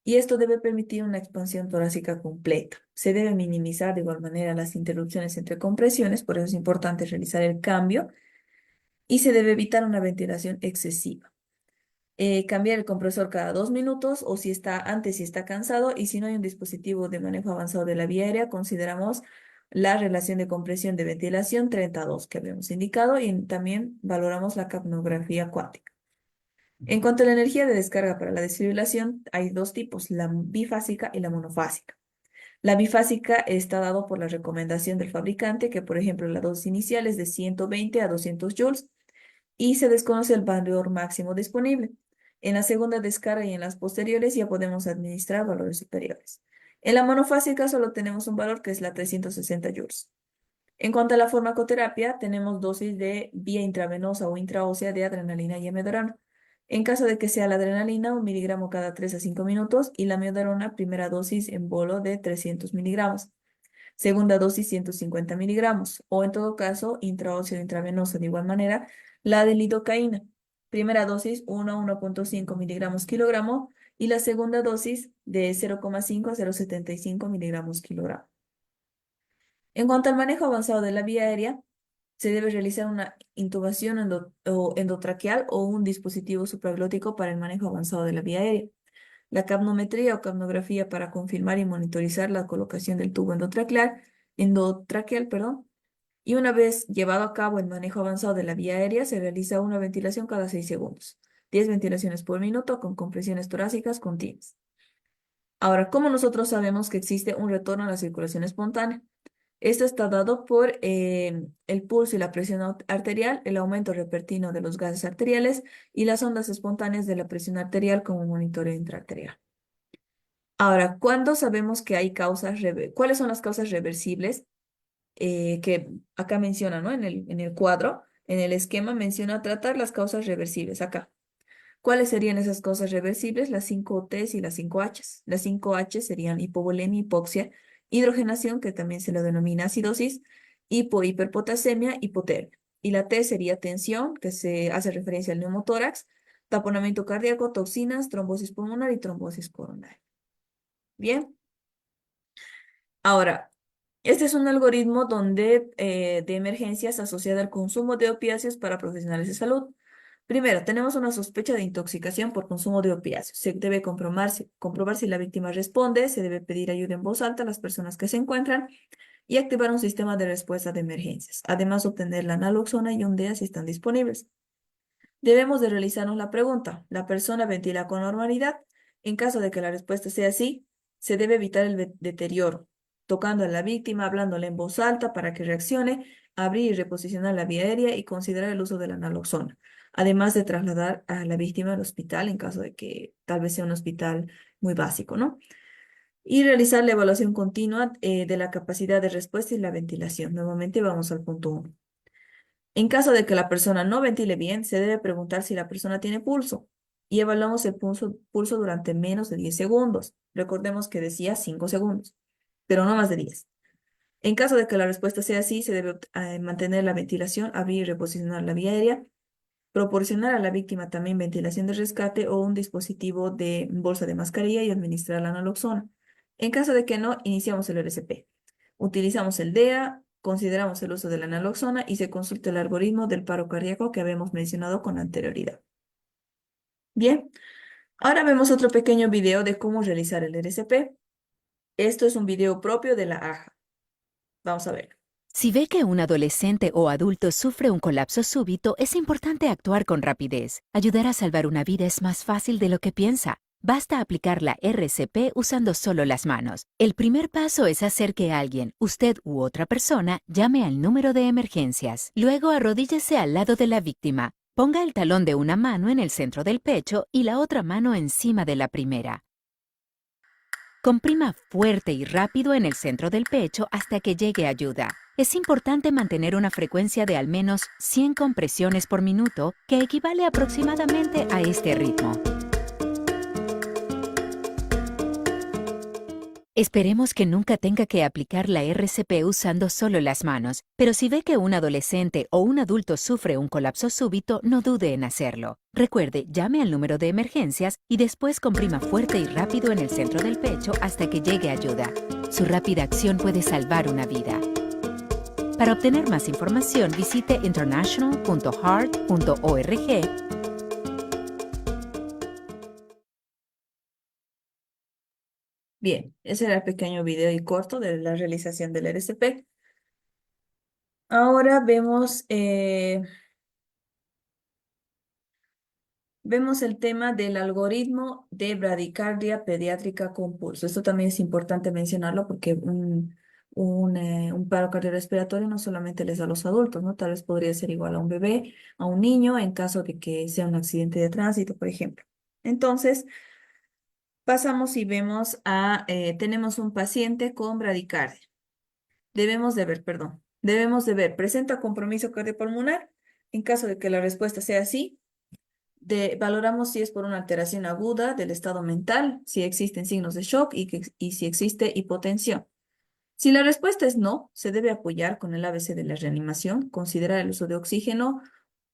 Y esto debe permitir una expansión torácica completa. Se debe minimizar de igual manera las interrupciones entre compresiones, por eso es importante realizar el cambio, y se debe evitar una ventilación excesiva. Cambiar el compresor cada 2 minutos o si está cansado, y si no hay un dispositivo de manejo avanzado de la vía aérea, consideramos la relación de compresión de ventilación 32 que habíamos indicado, y también valoramos la capnografía cuántica. En cuanto a la energía de descarga para la desfibrilación, hay 2 tipos, la bifásica y la monofásica. La bifásica está dado por la recomendación del fabricante, que por ejemplo la dosis inicial es de 120 a 200 joules y se desconoce el valor máximo disponible. En la segunda descarga y en las posteriores ya podemos administrar valores superiores. En la monofásica solo tenemos un valor que es la 360 joules. En cuanto a la farmacoterapia, tenemos dosis de vía intravenosa o intraósea de adrenalina y amiodarona. En caso de que sea la adrenalina, 1 miligramo cada 3 a 5 minutos, y la amiodarona, primera dosis en bolo de 300 miligramos. Segunda dosis 150 miligramos, o en todo caso, intraósea o intravenosa de igual manera, la de lidocaína. Primera dosis 1 a 1.5 miligramos kilogramo, y la segunda dosis de 0,5 a 0,75 miligramos kilogramo. En cuanto al manejo avanzado de la vía aérea, se debe realizar una intubación endotraqueal o un dispositivo supraglótico para el manejo avanzado de la vía aérea. La capnometría o capnografía para confirmar y monitorizar la colocación del tubo endotraqueal, perdón. Y una vez llevado a cabo el manejo avanzado de la vía aérea, se realiza una ventilación cada 6 segundos. 10 ventilaciones por minuto con compresiones torácicas continuas. Ahora, ¿cómo nosotros sabemos que existe un retorno a la circulación espontánea? Esto está dado por el pulso y la presión arterial, el aumento repentino de los gases arteriales y las ondas espontáneas de la presión arterial como monitoreo intraarterial. Ahora, ¿cuándo sabemos que hay cuáles son las causas reversibles? Que acá menciona, ¿no? En el cuadro, en el esquema menciona tratar las causas reversibles acá. ¿Cuáles serían esas causas reversibles? Las 5 T's y las 5 H's. Las 5 H serían hipovolemia, hipoxia, hidrogenación, que también se le denomina acidosis, hiperpotasemia, hipotermia. Y la T sería tensión, que se hace referencia al neumotórax, taponamiento cardíaco, toxinas, trombosis pulmonar y trombosis coronaria. Bien. Ahora, este es un algoritmo de emergencias asociada al consumo de opiáceos para profesionales de salud. Primero, tenemos una sospecha de intoxicación por consumo de opiáceos. Se debe comprobar si la víctima responde, se debe pedir ayuda en voz alta a las personas que se encuentran y activar un sistema de respuesta de emergencias. Además, obtener la naloxona y un DEA si están disponibles. Debemos de realizarnos la pregunta, ¿la persona ventila con normalidad? En caso de que la respuesta sea sí, se debe evitar el deterioro, tocando a la víctima, hablándole en voz alta para que reaccione, abrir y reposicionar la vía aérea y considerar el uso de la naloxona, además de trasladar a la víctima al hospital en caso de que tal vez sea un hospital muy básico, ¿no? Y realizar la evaluación continua de la capacidad de respuesta y la ventilación. Nuevamente vamos al punto 1. En caso de que la persona no ventile bien, se debe preguntar si la persona tiene pulso y evaluamos el pulso durante menos de 10 segundos. Recordemos que decía 5 segundos, pero no más de 10. En caso de que la respuesta sea sí, se debe mantener la ventilación, abrir y reposicionar la vía aérea, proporcionar a la víctima también ventilación de rescate o un dispositivo de bolsa de mascarilla y administrar la naloxona. En caso de que no, iniciamos el RCP. Utilizamos el DEA, consideramos el uso de la naloxona y se consulta el algoritmo del paro cardíaco que habíamos mencionado con anterioridad. Bien, ahora vemos otro pequeño video de cómo realizar el RCP. Esto es un video propio de la AJA. Vamos a ver. Si ve que un adolescente o adulto sufre un colapso súbito, es importante actuar con rapidez. Ayudar a salvar una vida es más fácil de lo que piensa. Basta aplicar la RCP usando solo las manos. El primer paso es hacer que alguien, usted u otra persona, llame al número de emergencias. Luego arrodíllese al lado de la víctima. Ponga el talón de una mano en el centro del pecho y la otra mano encima de la primera. Comprima fuerte y rápido en el centro del pecho hasta que llegue ayuda. Es importante mantener una frecuencia de al menos 100 compresiones por minuto, que equivale aproximadamente a este ritmo. Esperemos que nunca tenga que aplicar la RCP usando solo las manos, pero si ve que un adolescente o un adulto sufre un colapso súbito, no dude en hacerlo. Recuerde, llame al número de emergencias y después comprima fuerte y rápido en el centro del pecho hasta que llegue ayuda. Su rápida acción puede salvar una vida. Para obtener más información, visite international.heart.org. Bien, ese era el pequeño video y corto de la realización del RCP. Ahora vemos el tema del algoritmo de bradicardia pediátrica con pulso. Esto también es importante mencionarlo porque un paro cardiorrespiratorio no solamente les da a los adultos, ¿no? Tal vez podría ser igual a un bebé, a un niño, en caso de que sea un accidente de tránsito, por ejemplo. Entonces, pasamos y tenemos un paciente con bradicardia. Debemos de ver, ¿presenta compromiso cardiopulmonar? En caso de que la respuesta sea sí, valoramos si es por una alteración aguda del estado mental, si existen signos de shock y si existe hipotensión. Si la respuesta es no, se debe apoyar con el ABC de la reanimación, considerar el uso de oxígeno,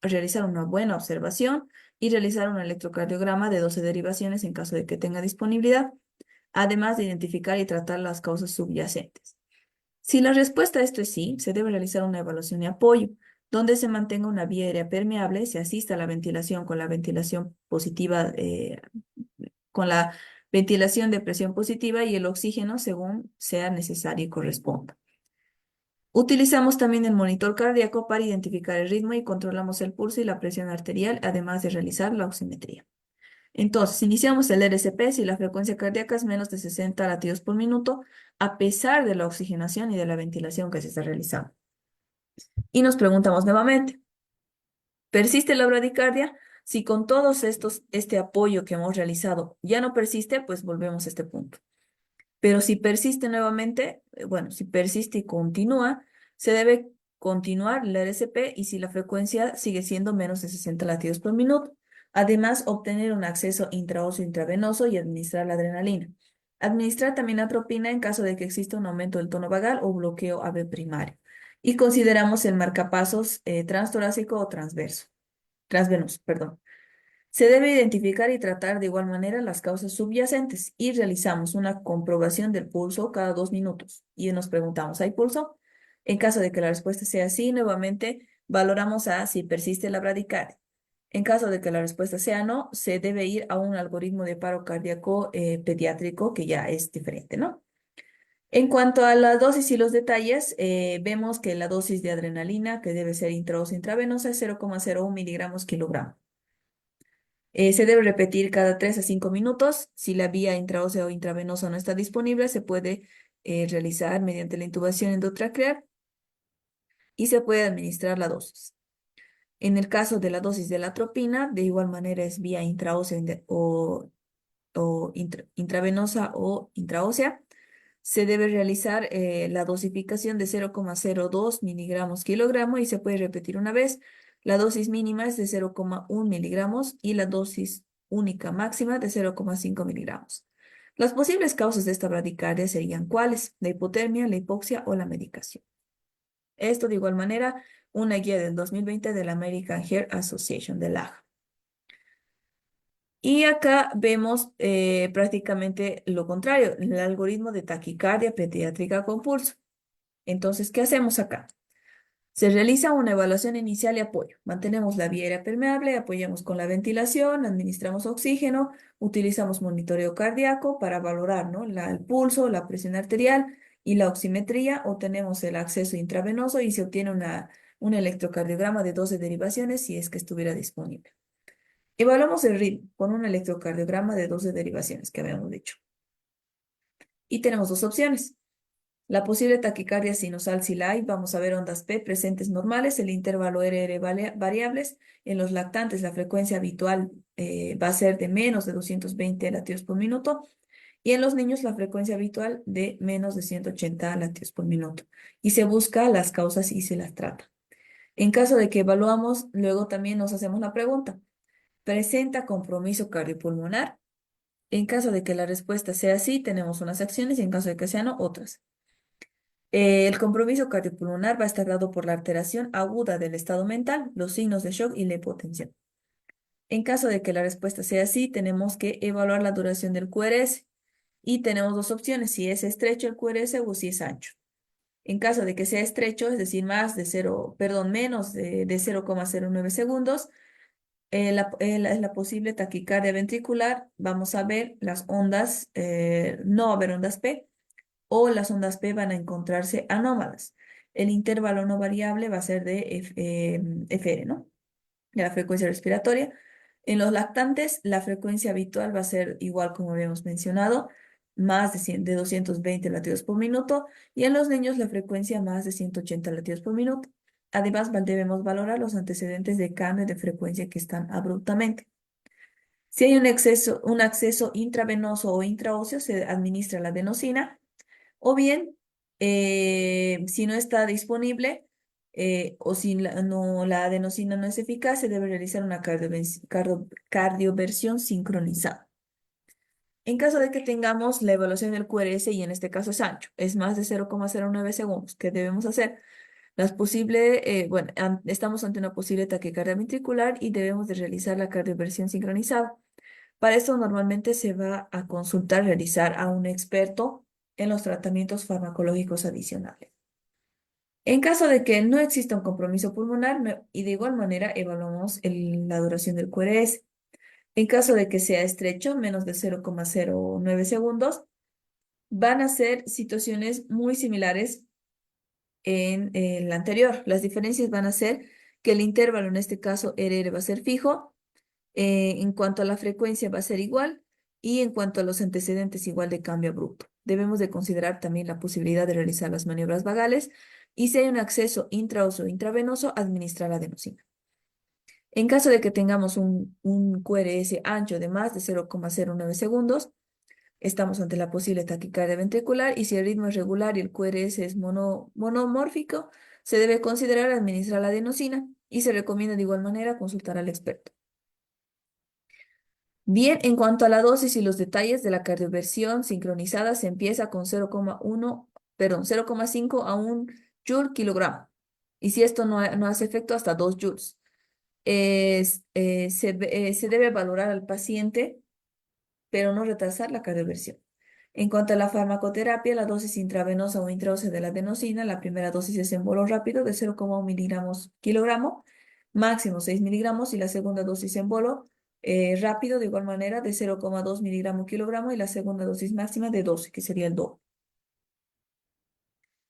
realizar una buena observación y realizar un electrocardiograma de 12 derivaciones en caso de que tenga disponibilidad, además de identificar y tratar las causas subyacentes. Si la respuesta a esto es sí, se debe realizar una evaluación y apoyo, donde se mantenga una vía aérea permeable, se asista a la ventilación con la ventilación positiva, con la ventilación de presión positiva y el oxígeno según sea necesario y corresponda. Utilizamos también el monitor cardíaco para identificar el ritmo y controlamos el pulso y la presión arterial, además de realizar la oximetría. Entonces, iniciamos el RCP si la frecuencia cardíaca es menos de 60 latidos por minuto, a pesar de la oxigenación y de la ventilación que se está realizando. Y nos preguntamos nuevamente, ¿persiste la bradicardia? Si con todos este apoyo que hemos realizado ya no persiste, pues volvemos a este punto. Pero si persiste nuevamente, bueno, si persiste y continúa, se debe continuar la RCP y si la frecuencia sigue siendo menos de 60 latidos por minuto. Además, obtener un acceso intraóseo intravenoso y administrar la adrenalina. Administrar también atropina en caso de que exista un aumento del tono vagal o bloqueo AV primario. Y consideramos el marcapasos transtorácico o transvenoso, perdón. Se debe identificar y tratar de igual manera las causas subyacentes y realizamos una comprobación del pulso cada 2 minutos. Y nos preguntamos, ¿hay pulso? En caso de que la respuesta sea sí, nuevamente valoramos a si persiste la bradicardia. En caso de que la respuesta sea no, se debe ir a un algoritmo de paro cardíaco pediátrico que ya es diferente, ¿no? En cuanto a la dosis y los detalles, vemos que la dosis de adrenalina, que debe ser intravenosa, es 0,01 miligramos kilogramo. Se debe repetir cada 3 a 5 minutos. Si la vía intraósea o intravenosa no está disponible, se puede realizar mediante la intubación endotraqueal y se puede administrar la dosis. En el caso de la dosis de la atropina, de igual manera es vía intraósea intravenosa o intraósea. Se debe realizar la dosificación de 0,02 miligramos kilogramo y se puede repetir una vez. La dosis mínima es de 0,1 miligramos y la dosis única máxima de 0,5 miligramos. Las posibles causas de esta bradicardia serían ¿cuáles? La hipotermia, la hipoxia o la medicación. Esto de igual manera, una guía del 2020 de la American Heart Association de la AHA. Y acá vemos prácticamente lo contrario, el algoritmo de taquicardia pediátrica con pulso. Entonces, ¿qué hacemos acá? Se realiza una evaluación inicial y apoyo. Mantenemos la vía aérea permeable, apoyamos con la ventilación, administramos oxígeno, utilizamos monitoreo cardíaco para valorar, ¿no? El pulso, la presión arterial y la oximetría. Obtenemos el acceso intravenoso y se obtiene un electrocardiograma de 12 derivaciones si es que estuviera disponible. Evaluamos el ritmo con un electrocardiograma de 12 derivaciones que habíamos dicho. Y tenemos dos opciones. La posible taquicardia sinusal si la hay, vamos a ver ondas P presentes normales, el intervalo RR variables. En los lactantes la frecuencia habitual va a ser de menos de 220 latidos por minuto y en los niños la frecuencia habitual de menos de 180 latidos por minuto. Y se busca las causas y se las trata. En caso de que evaluamos, luego también nos hacemos la pregunta. ¿Presenta compromiso cardiopulmonar? En caso de que la respuesta sea sí, tenemos unas acciones y en caso de que sea no, otras. El compromiso cardiopulmonar va a estar dado por la alteración aguda del estado mental, los signos de shock y la hipotensión. En caso de que la respuesta sea sí, tenemos que evaluar la duración del QRS y tenemos dos opciones, si es estrecho el QRS o si es ancho. En caso de que sea estrecho, es decir, menos de 0,09 segundos, la posible taquicardia ventricular, vamos a ver las ondas, no va a haber ondas P, o las ondas P van a encontrarse anómalas. El intervalo no variable va a ser de FR, ¿no? De la frecuencia respiratoria. En los lactantes, la frecuencia habitual va a ser igual como habíamos mencionado, más de 220 latidos por minuto, y en los niños la frecuencia más de 180 latidos por minuto. Además, debemos valorar los antecedentes de cambio de frecuencia que están abruptamente. Si hay un acceso intravenoso o intraóseo, se administra la adenosina, o bien, si no está disponible o si la adenosina no es eficaz, se debe realizar una cardioversión sincronizada. En caso de que tengamos la evaluación del QRS, y en este caso es ancho, es más de 0,09 segundos, ¿qué debemos hacer? Estamos ante una posible taquicardia ventricular y debemos de realizar la cardioversión sincronizada. Para esto normalmente se va a realizar a un experto en los tratamientos farmacológicos adicionales. En caso de que no exista un compromiso pulmonar, y de igual manera evaluamos la duración del QRS. En caso de que sea estrecho, menos de 0,09 segundos, van a ser situaciones muy similares en el anterior. Las diferencias van a ser que el intervalo, en este caso RR, va a ser fijo, en cuanto a la frecuencia va a ser igual y en cuanto a los antecedentes igual de cambio abrupto. Debemos de considerar también la posibilidad de realizar las maniobras vagales y si hay un acceso intraóseo o intravenoso, administrar la adenosina. En caso de que tengamos un QRS ancho de más de 0,09 segundos, Estamos ante la posible taquicardia ventricular y si el ritmo es regular y el QRS es monomórfico, se debe considerar administrar la adenosina y se recomienda de igual manera consultar al experto. Bien, en cuanto a la dosis y los detalles de la cardioversión sincronizada, se empieza con 0,5 a 1 joule kilogramo. Y si esto no hace efecto, hasta 2 joules. Se debe valorar al paciente, pero no retrasar la cardioversión. En cuanto a la farmacoterapia, la dosis intravenosa o intraósea de la adenosina, la primera dosis es en bolo rápido de 0,1 miligramos kilogramo, máximo 6 miligramos, y la segunda dosis en bolo rápido de igual manera de 0,2 miligramos kilogramo y la segunda dosis máxima de 12, que sería el doble.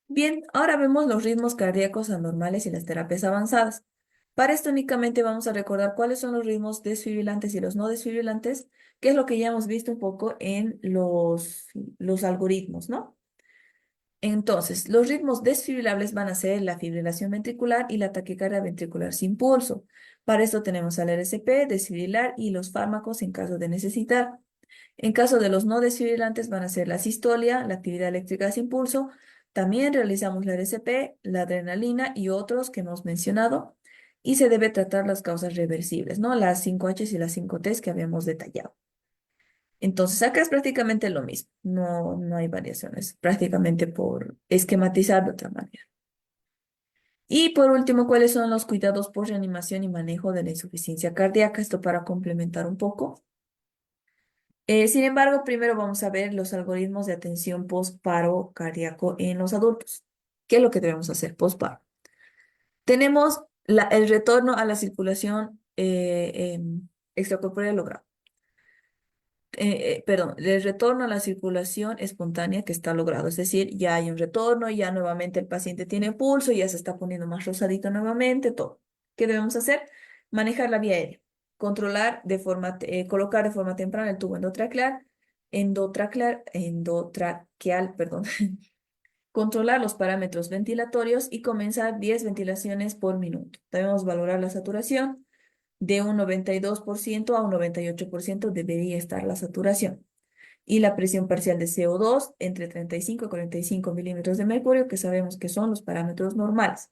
Bien, ahora vemos los ritmos cardíacos anormales y las terapias avanzadas. Para esto únicamente vamos a recordar cuáles son los ritmos desfibrilantes y los no desfibrilantes, que es lo que ya hemos visto un poco en los algoritmos, ¿no? Entonces, los ritmos desfibrilables van a ser la fibrilación ventricular y la taquicardia ventricular sin pulso. Para esto tenemos al RCP, desfibrilar y los fármacos en caso de necesitar. En caso de los no desfibrilantes van a ser la sistolia, la actividad eléctrica sin pulso. También realizamos la RCP, la adrenalina y otros que hemos mencionado. Y se debe tratar las causas reversibles, ¿no? Las 5H y las 5T que habíamos detallado. Entonces, acá es prácticamente lo mismo. No hay variaciones, prácticamente por esquematizar de otra manera. Y por último, ¿cuáles son los cuidados por reanimación y manejo de la insuficiencia cardíaca? Esto para complementar un poco. Sin embargo, primero vamos a ver los algoritmos de atención post-paro cardíaco en los adultos. ¿Qué es lo que debemos hacer post-paro? Tenemos el retorno a la circulación extracorpórea logrado. Perdón, el retorno a la circulación espontánea que está logrado. Es decir, ya hay un retorno, ya nuevamente el paciente tiene pulso, ya se está poniendo más rosadito nuevamente, todo. ¿Qué debemos hacer? Manejar la vía aérea, colocar de forma temprana el tubo endotraqueal, perdón, controlar los parámetros ventilatorios y comenzar 10 ventilaciones por minuto. Debemos valorar la saturación. De un 92% a un 98% debería estar la saturación. Y la presión parcial de CO2 entre 35 y 45 milímetros de mercurio, que sabemos que son los parámetros normales.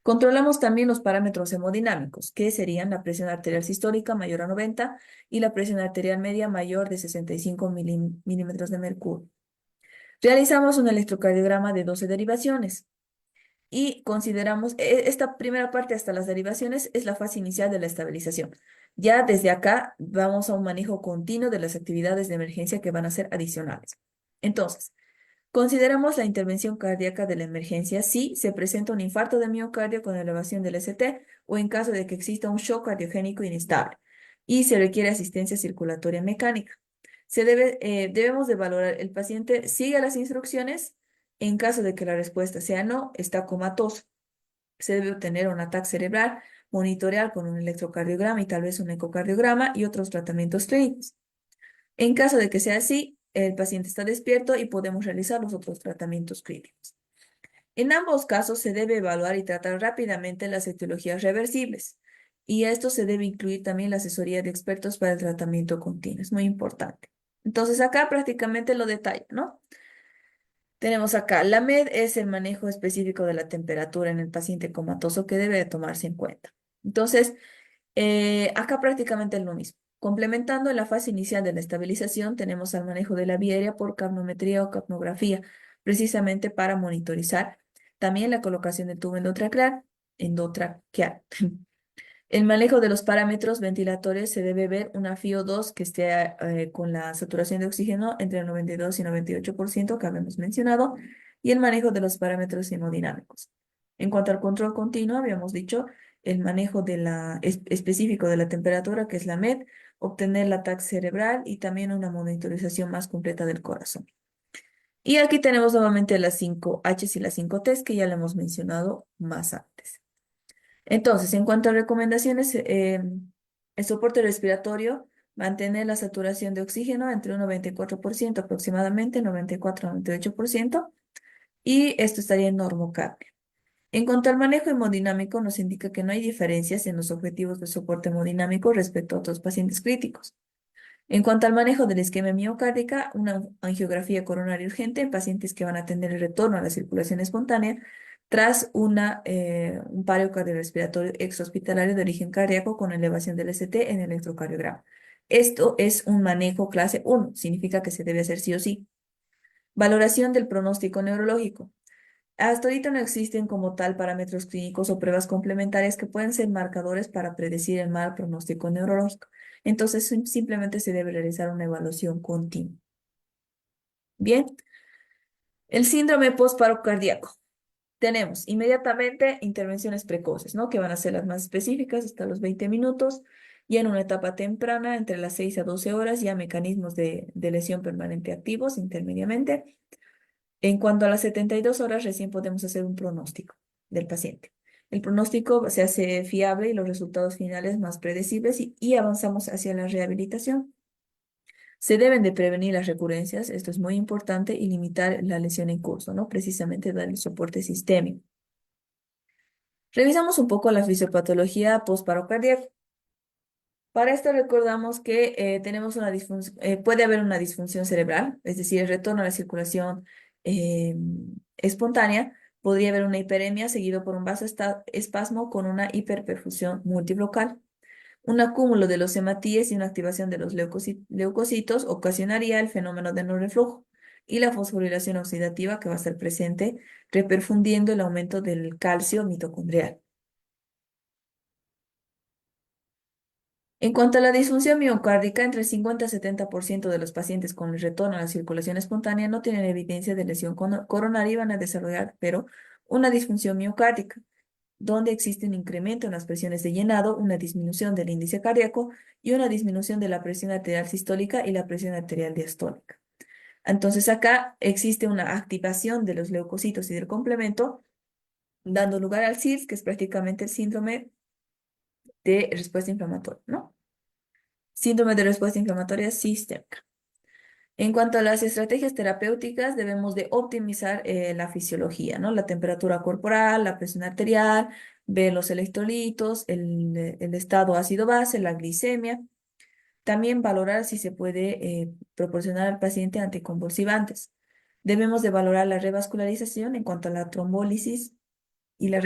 Controlamos también los parámetros hemodinámicos, que serían la presión arterial sistólica mayor a 90 y la presión arterial media mayor de 65 milímetros de mercurio. Realizamos un electrocardiograma de 12 derivaciones. Y consideramos, esta primera parte hasta las derivaciones es la fase inicial de la estabilización. Ya desde acá vamos a un manejo continuo de las actividades de emergencia que van a ser adicionales. Entonces, consideramos la intervención cardíaca de la emergencia si se presenta un infarto de miocardio con elevación del ST o en caso de que exista un shock cardiogénico inestable y se requiere asistencia circulatoria mecánica. Debemos de valorar, el paciente sigue las instrucciones. En caso de que la respuesta sea no, está comatoso. Se debe obtener un ataque cerebral, monitorear con un electrocardiograma y tal vez un ecocardiograma y otros tratamientos clínicos. En caso de que sea así, el paciente está despierto y podemos realizar los otros tratamientos clínicos. En ambos casos se debe evaluar y tratar rápidamente las etiologías reversibles. Y a esto se debe incluir también la asesoría de expertos para el tratamiento continuo. Es muy importante. Entonces acá prácticamente lo detalla, ¿no? Tenemos acá, la MED es el manejo específico de la temperatura en el paciente comatoso que debe de tomarse en cuenta. Entonces, acá prácticamente es lo mismo. Complementando en la fase inicial de la estabilización, tenemos al manejo de la vía aérea por capnometría o capnografía, precisamente para monitorizar. También la colocación del tubo endotraqueal. El manejo de los parámetros ventilatorios se debe ver una FiO2 que esté con la saturación de oxígeno entre el 92 y 98% que habíamos mencionado, y el manejo de los parámetros hemodinámicos. En cuanto al control continuo, habíamos dicho el manejo específico de la temperatura, que es la MED, obtener la TAC cerebral y también una monitorización más completa del corazón. Y aquí tenemos nuevamente las 5H y las 5T que ya le hemos mencionado más antes. Entonces, en cuanto a recomendaciones, el soporte respiratorio, mantener la saturación de oxígeno entre un 94% aproximadamente, 94-98%, y esto estaría en normocapnia. En cuanto al manejo hemodinámico, nos indica que no hay diferencias en los objetivos de soporte hemodinámico respecto a otros pacientes críticos. En cuanto al manejo de la isquemia miocárdica, una angiografía coronaria urgente en pacientes que van a tener el retorno a la circulación espontánea tras un paro cardiorrespiratorio extrahospitalario de origen cardíaco con elevación del ST en el electrocardiograma. Esto es un manejo clase 1, significa que se debe hacer sí o sí. Valoración del pronóstico neurológico. Hasta ahorita no existen como tal parámetros clínicos o pruebas complementarias que pueden ser marcadores para predecir el mal pronóstico neurológico. Entonces, simplemente se debe realizar una evaluación continua. Bien, el síndrome postparo cardíaco. Tenemos inmediatamente intervenciones precoces, ¿no? Que van a ser las más específicas hasta los 20 minutos y en una etapa temprana, entre las 6 a 12 horas, ya mecanismos de lesión permanente activos intermediamente. En cuanto a las 72 horas, recién podemos hacer un pronóstico del paciente. El pronóstico se hace fiable y los resultados finales más predecibles y avanzamos hacia la rehabilitación. Se deben de prevenir las recurrencias, esto es muy importante, y limitar la lesión en curso, ¿no? Precisamente dar el soporte sistémico. Revisamos un poco la fisiopatología postparo cardíaco. Para esto recordamos que tenemos una puede haber una disfunción cerebral, es decir, el retorno a la circulación eh, espontánea. Podría haber una hiperemia seguido por un vasoespasmo con una hiperperfusión multifocal. Un acúmulo de los hematíes y una activación de los leucocitos ocasionaría el fenómeno de no reflujo y la fosforilación oxidativa que va a estar presente, reperfundiendo el aumento del calcio mitocondrial. En cuanto a la disfunción miocárdica, entre el 50 y 70% de los pacientes con el retorno a la circulación espontánea no tienen evidencia de lesión coronaria y van a desarrollar, pero una disfunción miocárdica, donde existe un incremento en las presiones de llenado, una disminución del índice cardíaco y una disminución de la presión arterial sistólica y la presión arterial diastólica. Entonces acá existe una activación de los leucocitos y del complemento, dando lugar al SIRS, que es prácticamente el síndrome de respuesta inflamatoria, ¿no? Síndrome de respuesta inflamatoria sistémica. En cuanto a las estrategias terapéuticas, debemos de optimizar la fisiología, ¿no? La temperatura corporal, la presión arterial, ver los electrolitos, el estado ácido-base, la glicemia. También valorar si se puede proporcionar al paciente anticonvulsivantes. Debemos de valorar la revascularización en cuanto a la trombólisis y la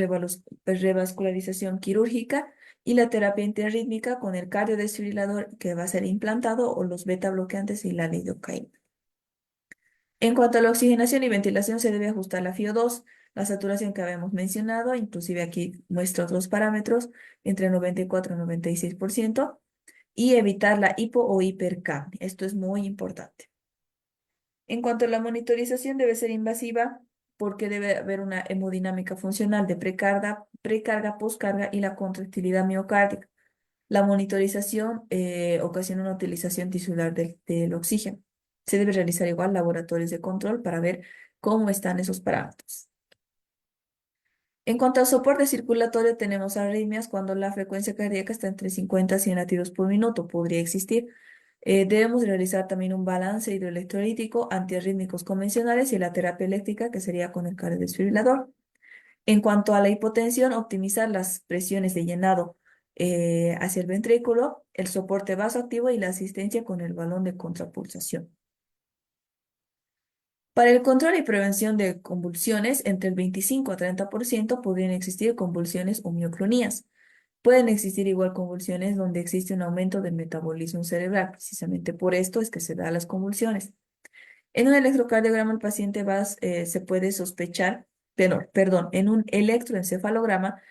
revascularización quirúrgica y la terapia antiarrítmica con el cardiodesfibrilador que va a ser implantado o los beta bloqueantes y la lidocaína. En cuanto a la oxigenación y ventilación, se debe ajustar la FiO2, la saturación que habíamos mencionado, inclusive aquí muestra otros parámetros, entre 94 y 96%, y evitar la hipo o hipercapnia. Esto es muy importante. En cuanto a la monitorización, debe ser invasiva porque debe haber una hemodinámica funcional de precarga, poscarga y la contractilidad miocárdica. La monitorización ocasiona una utilización tisular del oxígeno. Se debe realizar igual laboratorios de control para ver cómo están esos parámetros. En cuanto al soporte circulatorio, tenemos arritmias cuando la frecuencia cardíaca está entre 50 y 100 latidos por minuto, podría existir. Debemos realizar también un balance hidroelectrolítico, antiarrítmicos convencionales y la terapia eléctrica, que sería con el cardiodesfibrilador. En cuanto a la hipotensión, optimizar las presiones de llenado hacia el ventrículo, el soporte vasoactivo y la asistencia con el balón de contrapulsación. Para el control y prevención de convulsiones, entre el 25 a 30% podrían existir convulsiones o mioclonías. Pueden existir igual convulsiones donde existe un aumento del metabolismo cerebral. Precisamente por esto es que se dan las convulsiones. En un electrocardiograma el paciente se puede sospechar, perdón, en un electroencefalograma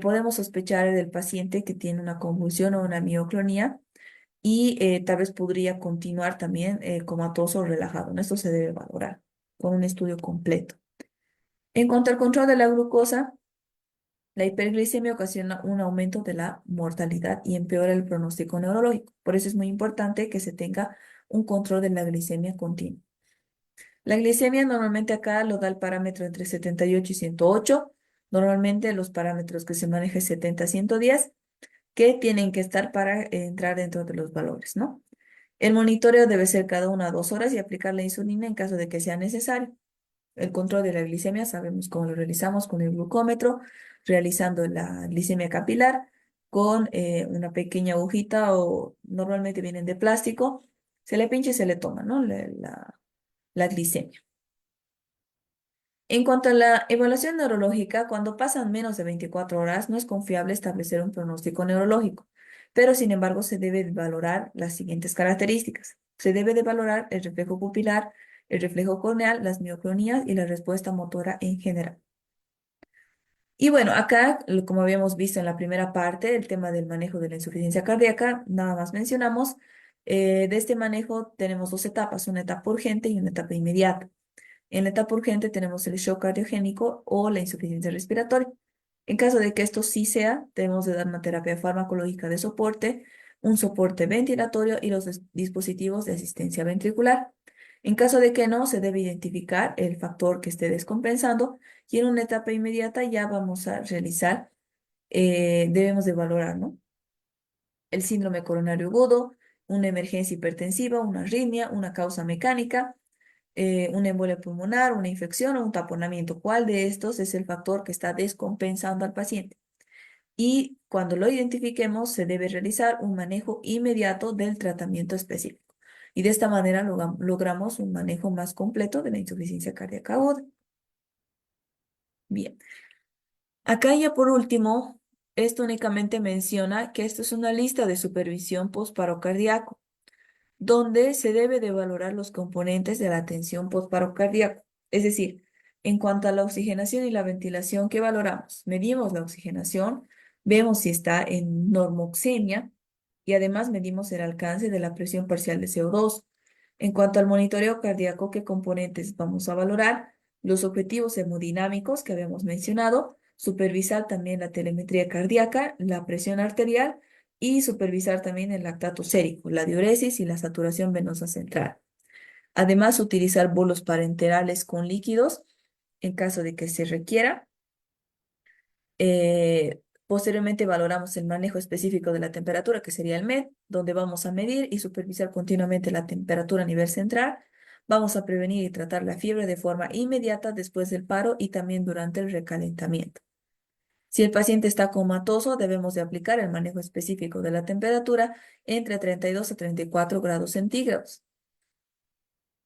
podemos sospechar del paciente que tiene una convulsión o una mioclonía y tal vez podría continuar también comatoso o relajado. Esto se debe valorar con un estudio completo. En cuanto al control de la glucosa, la hiperglicemia ocasiona un aumento de la mortalidad y empeora el pronóstico neurológico. Por eso es muy importante que se tenga un control de la glicemia continua. La glicemia normalmente acá lo da el parámetro entre 78 y 108. Normalmente los parámetros que se manejan es 70 a 110, que tienen que estar para entrar dentro de los valores, ¿no? El monitoreo debe ser cada 1 a 2 horas y aplicar la insulina en caso de que sea necesario. El control de la glicemia sabemos cómo lo realizamos con el glucómetro, realizando la glicemia capilar con una pequeña agujita o normalmente vienen de plástico, se le pincha y se le toma, ¿no? La glicemia. En cuanto a la evaluación neurológica, cuando pasan menos de 24 horas, no es confiable establecer un pronóstico neurológico, pero sin embargo se debe de valorar las siguientes características. Se debe de valorar el reflejo pupilar, el reflejo corneal, las mioclonías y la respuesta motora en general. Y bueno, acá, como habíamos visto en la primera parte, el tema del manejo de la insuficiencia cardíaca, nada más mencionamos, de este manejo tenemos dos etapas, una etapa urgente y una etapa inmediata. En la etapa urgente tenemos el shock cardiogénico o la insuficiencia respiratoria. En caso de que esto sí sea, debemos de dar una terapia farmacológica de soporte, un soporte ventilatorio y los dispositivos de asistencia ventricular. En caso de que no, se debe identificar el factor que esté descompensando y en una etapa inmediata ya vamos a realizar, debemos de valorar, ¿no? El síndrome coronario agudo, una emergencia hipertensiva, una arritmia, una causa mecánica, una embolia pulmonar, una infección o un taponamiento. ¿Cuál de estos es el factor que está descompensando al paciente? Y cuando lo identifiquemos, se debe realizar un manejo inmediato del tratamiento específico. Y de esta manera logramos un manejo más completo de la insuficiencia cardíaca aguda. Bien, acá ya por último, esto únicamente menciona que esto es una lista de supervisión postparo cardíaco, donde se debe de valorar los componentes de la atención postparo cardíaco. Es decir, en cuanto a la oxigenación y la ventilación, ¿qué valoramos? Medimos la oxigenación, vemos si está en normoxemia y además medimos el alcance de la presión parcial de CO2. En cuanto al monitoreo cardíaco, ¿qué componentes vamos a valorar? Los objetivos hemodinámicos que habíamos mencionado, supervisar también la telemetría cardíaca, la presión arterial y supervisar también el lactato sérico, la diuresis y la saturación venosa central. Además, utilizar bolos parenterales con líquidos en caso de que se requiera. Posteriormente valoramos el manejo específico de la temperatura, que sería el MED, donde vamos a medir y supervisar continuamente la temperatura a nivel central. Vamos a prevenir y tratar la fiebre de forma inmediata después del paro y también durante el recalentamiento. Si el paciente está comatoso, debemos de aplicar el manejo específico de la temperatura entre 32 a 34 grados centígrados.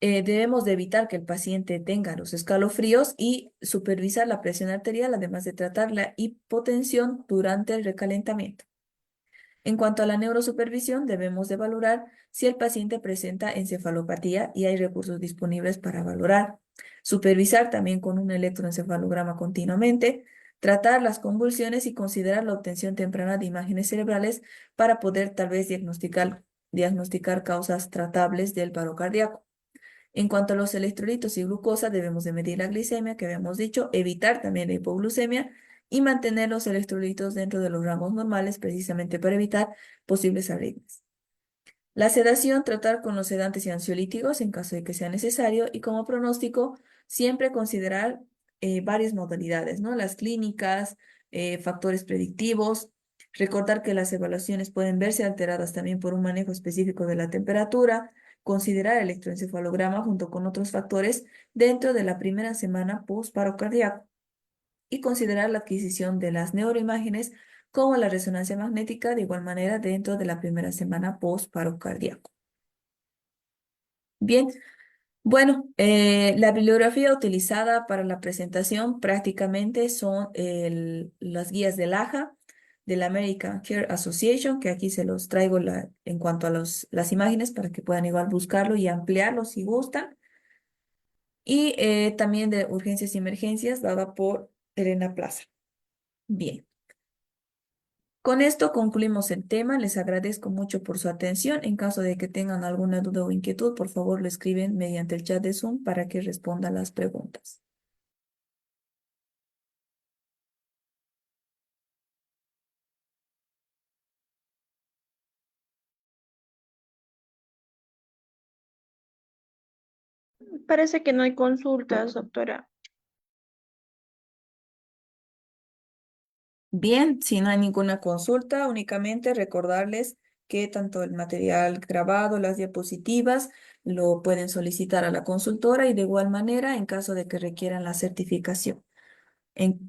Debemos de evitar que el paciente tenga los escalofríos y supervisar la presión arterial, además de tratar la hipotensión durante el recalentamiento. En cuanto a la neurosupervisión, debemos de valorar si el paciente presenta encefalopatía y hay recursos disponibles para valorar. Supervisar también con un electroencefalograma continuamente, tratar las convulsiones y considerar la obtención temprana de imágenes cerebrales para poder tal vez diagnosticar causas tratables del paro cardíaco. En cuanto a los electrolitos y glucosa, debemos de medir la glicemia, que habíamos dicho, evitar también la hipoglucemia y mantener los electrolitos dentro de los rangos normales precisamente para evitar posibles arritmias. La sedación, tratar con los sedantes y ansiolíticos en caso de que sea necesario y como pronóstico, siempre considerar varias modalidades, ¿no? Las clínicas, factores predictivos, recordar que las evaluaciones pueden verse alteradas también por un manejo específico de la temperatura, considerar el electroencefalograma junto con otros factores dentro de la primera semana post-paro cardíaco y considerar la adquisición de las neuroimágenes como la resonancia magnética de igual manera dentro de la primera semana post-paro cardíaco. Bien, bueno, la bibliografía utilizada para la presentación prácticamente son las guías del AJA, de la American Care Association, que aquí se los traigo en cuanto a las imágenes para que puedan igual buscarlo y ampliarlo si gustan. Y también de urgencias y emergencias, dada por Elena Plaza. Bien. Con esto concluimos el tema. Les agradezco mucho por su atención. En caso de que tengan alguna duda o inquietud, por favor lo escriben mediante el chat de Zoom para que responda a las preguntas. Parece que no hay consultas, doctora. Bien, si no hay ninguna consulta, únicamente recordarles que tanto el material grabado, las diapositivas, lo pueden solicitar a la consultora y de igual manera en caso de que requieran la certificación.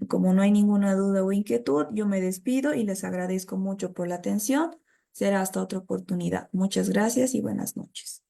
Como no hay ninguna duda o inquietud, yo me despido y les agradezco mucho por la atención. Será hasta otra oportunidad. Muchas gracias y buenas noches.